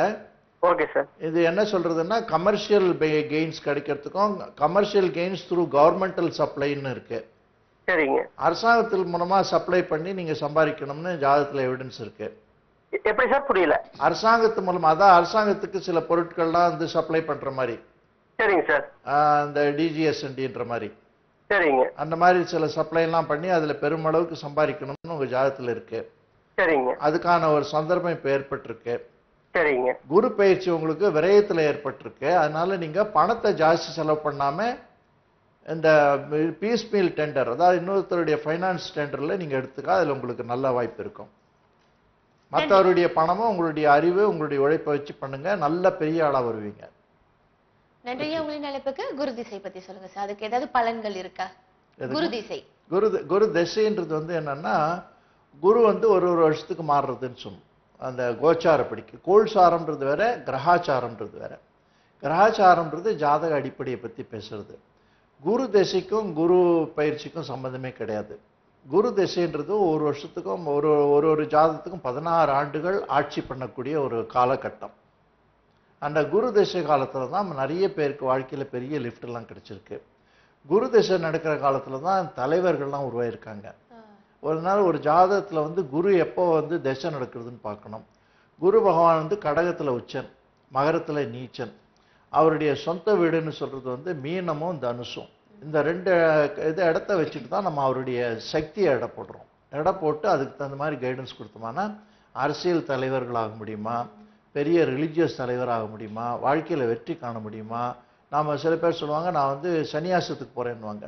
Okay sir. இது என்ன சொல்றதுன்னா கமர்ஷியல் கெயின்ஸ் கிடைக்கிறதுக்கும் கமர்ஷியல் கெயின்ஸ் த்ரூ கவர்மெண்டல் சப்ளைன்னு இருக்கு. சரிங்க. அரசாங்கத்தின் மூலமா சப்ளை பண்ணி நீங்க சம்பாதிக்கணும்னு ஜாதகத்துல எவிடன்ஸ் இருக்கு. எப்படி சார்? புரியல. அரசாங்கத்து மூலமா, அதான் அரசாங்கத்துக்கு சில பொருட்கள்லாம் வந்து சப்ளை பண்ற மாதிரி. சரிங்க சார். இந்த டிஜிஎஸ்என்டின்ற மாதிரி. சரிங்க. அந்த மாதிரி சில சப்ளை எல்லாம் பண்ணி அதுல பெருமளவுக்கு சம்பாதிக்கணும்னு உங்க ஜாதகத்துல இருக்கு. சரிங்க. அதுக்கான ஒரு சந்தர்ப்பம் இப்ப ஏற்பட்டிருக்கு. சரிங்க. குரு பயிற்சி உங்களுக்கு விரயத்துல ஏற்பட்டிருக்கு. அதனால நீங்க பணத்தை ஜாஸ்தி செலவு பண்ணாம இந்த பீஸ் மீல் டெண்டர், அதாவது இன்னொருத்தருடைய ஃபைனான்ஸ் டெண்டர்ல நீங்க எடுத்துக்க, அதுல உங்களுக்கு நல்ல வாய்ப்பு இருக்கும். மற்றவருடைய பணமும் உங்களுடைய அறிவு உங்களுடைய உழைப்பை வச்சு பண்ணுங்க, நல்ல பெரிய ஆளா வருவீங்க. நன்றியா. உங்களின் அழைப்புக்கு குரு திசை பத்தி சொல்லுங்க சார். அதுக்கு ஏதாவது பலன்கள் இருக்கா? குரு திசை, குரு திசைன்றது வந்து என்னன்னா, குரு வந்து ஒரு வருஷத்துக்கு மாறுறதுன்னு சொல்லும். அந்த கோச்சார படிக்கு கோல்சாரம்ன்றது வேற, கிரகாச்சாரம்ன்றது வேற. கிரகாச்சாரம்ன்றது ஜாதக அடிப்படையை பத்தி பேசுறது. குரு திசைக்கும் குரு பயிற்சிக்கும் சம்பந்தமே கிடையாது. குரு திசைன்றது ஒரு வருஷத்துக்கும் ஒரு ஜாதகத்துக்கும் 16 ஆண்டுகள் ஆட்சி பண்ணக்கூடிய ஒரு காலகட்டம். அந்த குரு திசை காலத்துல தான் நிறைய பேருக்கு வாழ்க்கையில பெரிய லிஃப்ட் எல்லாம் கிடைச்சிருக்கு. குரு திசை நடக்கிற காலத்துல தான் தலைவர்கள்லாம் உருவாயிருக்காங்க. ஒரு நாள் ஒரு ஜாதகத்துல வந்து குரு எப்போ வந்து திசை நடக்கிறதுன்னு பார்க்கணும். குரு பகவான் வந்து கடகத்துல உச்சன், மகரத்துல நீச்சன். அவருடைய சொந்த வீடுன்னு சொல்றது வந்து மீனமும் தனுசும். இந்த ரெண்டு இடத்த வச்சுட்டு தான் நம்ம அவருடைய சக்தியை எடை போடுறோம். எடை போட்டு அதுக்கு தகுந்த மாதிரி கைடன்ஸ் கொடுத்தோம்னா அரசியல் தலைவர்களாக முடியுமா, பெரிய ரிலிஜியஸ் தலைவராக முடியுமா, வாழ்க்கையில வெற்றி காண முடியுமா. நாம சில பேர் சொல்லுவாங்க நான் வந்து சன்னியாசத்துக்கு போறேன்னுவாங்க.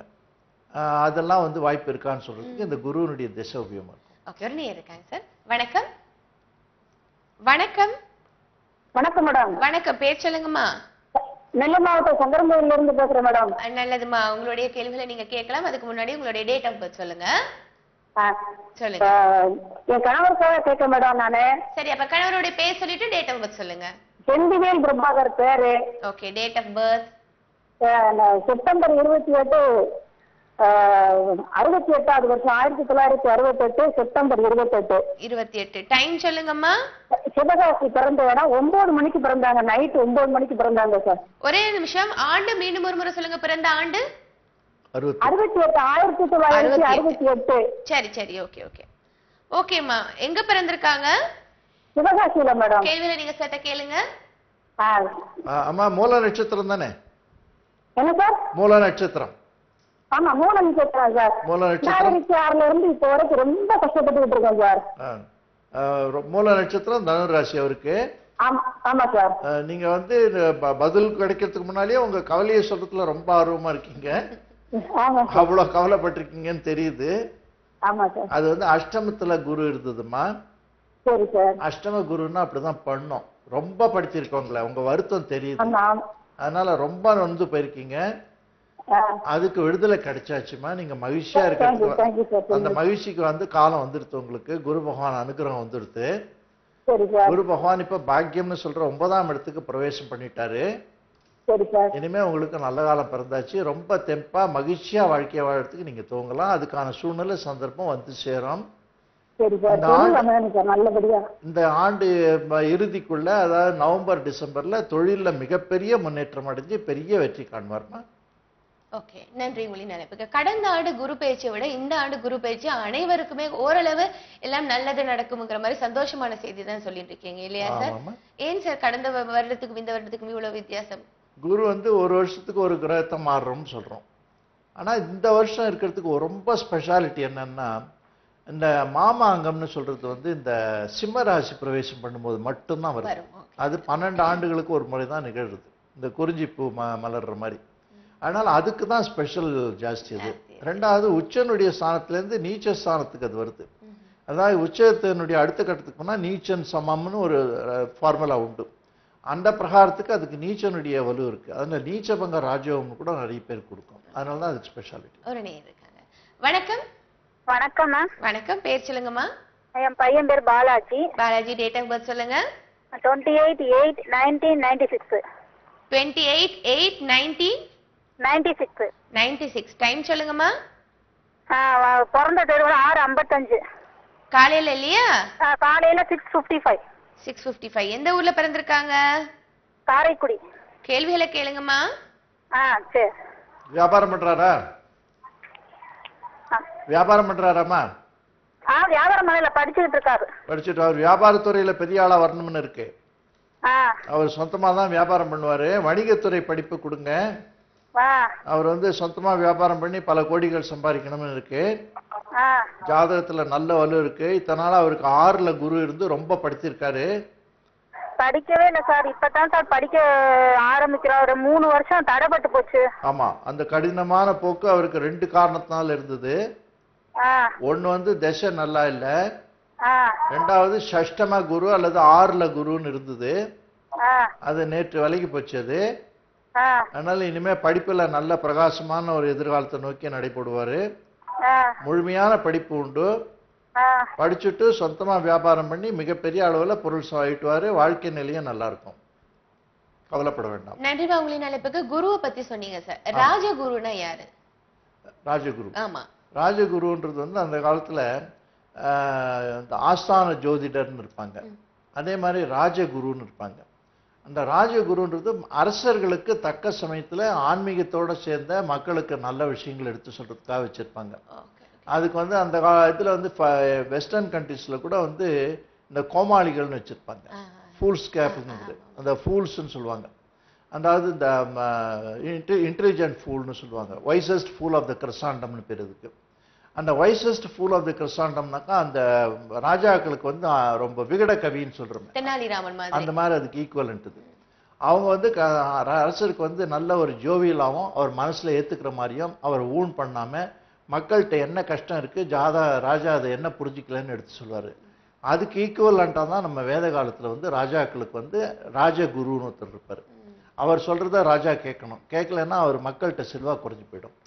அதெல்லாம் வந்து வாய்ப்பு இருக்கான்னு சொல்றதுக்கு இந்த குருவினுடைய திசை உபயோகமா இருக்கும். ஓகே, ஒரு நேயர் இருக்காங்க சார். வணக்கம். வணக்கம். வணக்கம் மேடம். வணக்கம். பேர் சொல்லுங்கம்மா. நெல்லை மாவட்டம் சங்கரங்கோயில இருந்து பேசுறேன் மேடம். நல்லதுமா. உங்களுடைய கேள்விகளை நீங்க கேட்கலாம். அதுக்கு முன்னாடி உங்களுடைய டேட் ஆஃப் பர்த் சொல்லுங்க. சொல்லுங்க. என் கணவருக்காக கேட்க மேடம் நானு. சரி, அப்ப கணவருடைய பேர் சொல்லிட்டு டேட் ஆஃப் பர்த் சொல்லுங்க. செந்திவேல் பிரபாகர் பேரு. Okay, date of birth September 28 68வது வருஷம் 1968 செப்டம்பர் 28. டைம் சொல்லுங்கம்மா. சிவகாசி பிறந்த இடம் 9 மணிக்கு பிறந்தாங்க. நைட் 9 மணிக்கு பிறந்தாங்க சார். ஒரே நிமிஷம். ஆண்டு மீண்டும் ஒரு முறை சொல்லுங்க. பிறந்த ஆண்டு 68 1968. சரி சரி, ஓகே ஓகே ஓகேம்மா. எங்க பிறந்திருக்காங்க? சிவகாசியில மேடம். கேள்வியில நீங்க சட்ட கேளுங்க. அம்மா மூல நட்சத்திரம் தானே? என்ன சார்? மூல நட்சத்திரம். ஆமா, மூல நட்சத்திரம் சார். மூல நட்சத்திரம் 2006ல இருந்து இப்போ வரைக்கும் ரொம்ப கஷ்டப்பட்டுக்கிட்டு இருக்கேன் சார். மூல நட்சத்திரம் தனுராசி அவருக்கு. ஆமா சார். நீங்க வந்து பதில் கிடைக்கிறதுக்கு முன்னாலேயே உங்க கவலையை சொல்றதுல ரொம்ப ஆர்வமா இருக்கீங்க. ஆமா சார். அவ்வளவு கவலைப்பட்டிருக்கீங்கன்னு தெரியுது. ஆமா சார். அது வந்து அஷ்டமத்துல குரு இருந்ததுமா. சரி சார். அஷ்டம குருன்னா அப்படிதான் பண்ணும். ரொம்ப படிச்சிருக்கோங்களே, உங்க வருத்தம் தெரியுது. ஆமா. அதனால ரொம்ப நொந்து போயிருக்கீங்க. அதுக்கு விடுதலை கிடைச்சாச்சுமா. நீங்க மகிழ்ச்சியா இருக்கிறது, அந்த மகிழ்ச்சிக்கு வந்து காலம் வந்துடுது. உங்களுக்கு குரு பகவான் அனுகிரகம் வந்துடுது. சரி சார். குரு பகவான் இப்ப பாக்கியம்னு சொல்ற 9ஆம் இடத்துக்கு பிரவேசம் பண்ணிட்டாரு. சரி சார். இனிமே உங்களுக்கு நல்ல காலம் பிறந்தாச்சு. ரொம்ப தெம்பா மகிழ்ச்சியா வாழ்க்கைய வாழறதுக்கு நீங்க தூங்கலாம். அதுக்கான சூழ்நிலை சந்தர்ப்பம் வந்து சேரும். சரி சார். நல்லபடியா இந்த ஆண்டு இறுதிக்குள்ள, அதாவது நவம்பர் டிசம்பர்ல தொழில்ல மிகப்பெரிய முன்னேற்றம் அடைஞ்சு பெரிய வெற்றி காண்பார்மா. ஓகே, நன்றி உங்களி நினைப்புக்கு. கடந்த ஆண்டு குரு பயிற்சியை விட இந்த ஆண்டு குரு பயிற்சி அனைவருக்குமே ஓரளவு எல்லாம் நல்லது நடக்கும்ங்கிற மாதிரி சந்தோஷமான செய்தி தான் சொல்லிட்டு இருக்கீங்க இல்லையா சார்? ஏன் சார் கடந்த வருடத்துக்கும் இந்த வருடத்துக்கும் இவ்வளவு வித்தியாசம்? குரு வந்து ஒரு வருஷத்துக்கு ஒரு கிரகத்தை மாறுறோம்னு சொல்றோம். ஆனா இந்த வருஷம் இருக்கிறதுக்கு ரொம்ப ஸ்பெஷாலிட்டி என்னன்னா, இந்த மாமாங்கம்னு சொல்றது வந்து இந்த சிம்ம ராசி பிரவேசம் பண்ணும்போது மட்டும்தான் வருது. அது 12 ஆண்டுகளுக்கு ஒரு முறை தான் நிகழ்றது, இந்த குறிஞ்சி பூ மலர்ற மாதிரி. அதனால அதுக்கு தான் ஸ்பெஷல் ஜாஸ்தி. அது ரெண்டாவது உச்சனுடைய ஸ்தானத்திலேருந்து நீச்ச ஸ்தானத்துக்கு அது வருது. அதாவது உச்சத்தினுடைய அடுத்த கட்டத்துக்கு போனால் நீச்சன் சமம்னு ஒரு ஃபார்முலா உண்டு. அந்த பிரகாரத்துக்கு அதுக்கு நீச்சனுடைய வலு இருக்கு. அதனால நீச்சபங்க ராஜயோகம் கூட நிறைய பேர் கொடுக்கும். அதனால தான் அதுக்கு ஸ்பெஷாலிட்டி. ஒரு நேயர் இருக்காங்க. வணக்கம். வணக்கம் மேம். வணக்கம், பேர் சொல்லுங்கம்மா. என் பையன் பேர் Balaji. Balaji, date of birth சொல்லுங்க. 28/8/1996. 28/8/1996. 96. டைம் சொல்லுங்கம்மா. பிறந்த தேதி 6:55. காலையில இல்லையா? காலையில 6:55. 6:55. எந்த ஊர்ல பிறந்திருக்காங்க? காரைக்குடி. கேள்விகளை கேளுங்கம்மா. சரி. வியாபாரம் பண்றாரா? வியாபாரம் பண்றாராமா? வியாபாரம் பண்ணல, படிச்சுட்டு இருக்காரு. படிச்சுட்டு அவர் வியாபாரத்துறையில பெரிய ஆளா வரணும்னு இருக்கு. அவர் சொந்தமா தான் வியாபாரம் பண்ணுவாரு. வணிகத்துறை படிப்பு கொடுங்க. அவர் வந்து சொந்தமா வியாபாரம் பண்ணி பல கோடிகள் சம்பாதிக்கணும்னு இருக்கு. ஜாதகத்துல நல்ல வலு இருக்கு. இத்தனால அவருக்கு 6ல குரு இருந்து ரொம்ப படிச்சிருக்காரு. படிக்கவே இல்ல சார், இப்பதான் சார் படிக்க ஆரம்பிக்கிறாரு. 3 வருஷம் தடைப்பட்டு போச்சு. ஆமா, அந்த கடினமான போக்கு அவருக்கு 2 காரணத்தினால இருந்தது. ஒண்ணு வந்து தசை நல்லா இல்ல, ரெண்டாவது ஷஷ்டம குரு அல்லது 6ல குருன்னு இருந்தது. அது நேற்று விலகி போச்சு. அது அதனால இனிமே படிப்புல நல்ல பிரகாசமான ஒரு எதிர்காலத்தை நோக்கி நடைபெறுவாரு. முழுமையான படிப்பு உண்டு. படிச்சுட்டு சொந்தமா வியாபாரம் பண்ணி மிகப்பெரிய அளவுல பொருள் ஈட்டுவாரு. வாழ்க்கை நிலையும் நல்லா இருக்கும். கவலைப்பட வேண்டாம். நன்றி. உங்களின் அழைப்புக்கு குருவை பத்தி சொன்னீங்க சார். ராஜகுருனா யாரு? ராஜகுரு. ஆமா, ராஜகுருன்றது வந்து அந்த காலத்துல ஆஸ்தான ஜோதிடர்னு இருப்பாங்க. அதே மாதிரி ராஜகுருன்னு இருப்பாங்க. அந்த ராஜகுருன்றது அரசர்களுக்கு தக்க சமயத்துல ஆன்மீகத்தோட சேர்ந்த மக்களுக்கு நல்ல விஷயங்கள் எடுத்து சொல்றதுக்காக வச்சிருப்பாங்க. அதுக்கு வந்து அந்த இதுல வந்து வெஸ்டர்ன் கண்ட்ரீஸ்ல கூட வந்து இந்த கோமாளிகள்னு வச்சிருப்பாங்க. ஃபூல்ஸ் கேப்ங்கிறது, அந்த ஃபூல்ஸ்ன்னு சொல்லுவாங்க. அதாவது இந்த இன்டெலிஜென்ட் ஃபூல்னு சொல்லுவாங்க. வைசஸ்ட் ஃபூல் ஆஃப் த கிறிஸ்டாண்டம்னு பேர் இதுக்கு. அந்த வைசஸ்ட் ஃபூல் ஆஃப் த கிறிஸ்டாண்டம்னாக்கா அந்த ராஜாக்களுக்கு வந்து ரொம்ப விகட கவின்னு சொல்றோம், அந்த மாதிரி அதுக்கு ஈக்குவலன்ட் இது. அவங்க வந்து அரசருக்கு வந்து நல்ல ஒரு ஜோவியலாகவும் அவர் மனசுல ஏத்துக்கிற மாதிரியும் அவர் ஊன் பண்ணாம மக்கள்கிட்ட என்ன கஷ்டம் இருக்கு ராஜா அதை என்ன புரிஞ்சுக்கலன்னு எடுத்து சொல்லுவாரு. அதுக்கு ஈக்குவலண்டா தான் நம்ம வேத காலத்துல வந்து ராஜாக்களுக்கு வந்து ராஜகுருன்னு ஒருத்தர் இருப்பாரு. அவர் சொல்றத ராஜா கேட்கணும். கேட்கலன்னா அவர் மக்கள்கிட்ட செல்வா குறைஞ்சு போயிடும்.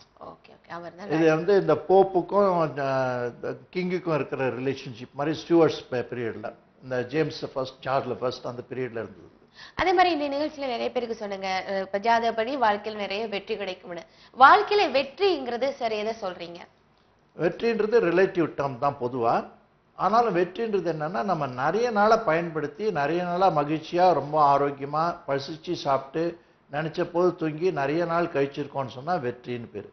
இது வந்து இந்த போப்புக்கும் கிங்குக்கும் இருக்கிற ரிலேஷன்ஷிப் மாதிரி ஸ்டூவர்ட்ஸ் பீரியட்ல, இந்த ஜேம்ஸ் ஃபர்ஸ்ட், சார்லஸ் ஃபர்ஸ்ட் அந்த பீரியட்ல இருந்தது. அதே மாதிரி இந்த நிகழ்ச்சியில நிறைய பேருக்கு சொன்னீங்க ஜாதகப்படி வாழ்க்கையில நிறைய வெற்றி கிடைக்கும்னு. வாழ்க்கையில வெற்றிங்கிறது சரி, எதை சொல்றீங்க? வெற்றின்றது ரிலேட்டிவ் டேர்ம் தான் பொதுவா. ஆனாலும் வெற்றின்றது என்னன்னா, நம்ம நிறைய நாளை பயன்படுத்தி நிறைய நாளா மகிழ்ச்சியா ரொம்ப ஆரோக்கியமா பசிச்சு சாப்பிட்டு நினைச்ச போது தூங்கி நிறைய நாள் கழிச்சிருக்கோம்னு சொன்னா வெற்றின்னு பேரு.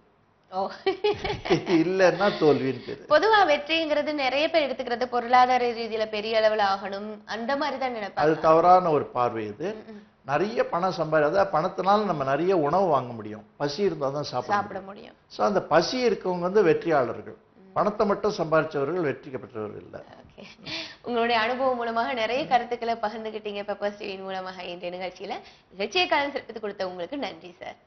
இல்லன்னா தோல்வின்னு பேரு. பொதுவா வெற்றிங்கிறது நிறைய பேர் எடுத்துக்கிறது பொருளாதார ரீதியில பெரிய அளவுல ஆகணும் அந்த மாதிரி தான் நினைப்பாங்க. அது தவறான ஒரு பார்வை. இது நிறைய பணம் அதாவது பணத்தினால நம்ம நிறைய உணவு வாங்க முடியும். பசி இருந்தா தான் சாப்பிட முடியும். சோ அந்த பசி இருக்கவங்க வந்து வெற்றியாளர்கள். பணத்தை மட்டும் சம்பாதிச்சவர்கள் வெற்றி பெற்றவர்கள் இல்ல. உங்களுடைய அனுபவம் மூலமாக நிறைய கருத்துக்களை பகிர்ந்துகிட்டீங்க பெப்பர்ஸ் டிவி மூலமாக. இந்த நிகழ்ச்சியை கலந்து கொடுத்த உங்களுக்கு நன்றி சார்.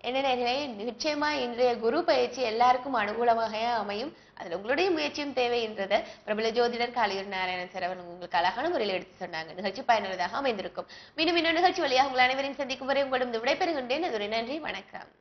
என்ன நேர்களே, நிச்சயமா இன்றைய குரு பயிற்சி எல்லாருக்கும் அனுகூலமாக அமையும். அதுல உங்களுடைய முயற்சியும் தேவை என்றதை பிரபல ஜோதிடர் காளியூர் நாராயணன் சார் அவர்கள் உங்களுக்கு அழகான முறையில் எடுத்து சொன்னாங்க. நிகழ்ச்சி பயனுள்ளதாக அமைந்திருக்கும். மீண்டும் இன்னொரு நிகழ்ச்சி வழியாக உங்கள் அனைவரையும் சந்திக்கும் வரை உங்களிடம் விடைபெறுகின்றேன். அதுவரை நன்றி, வணக்கம்.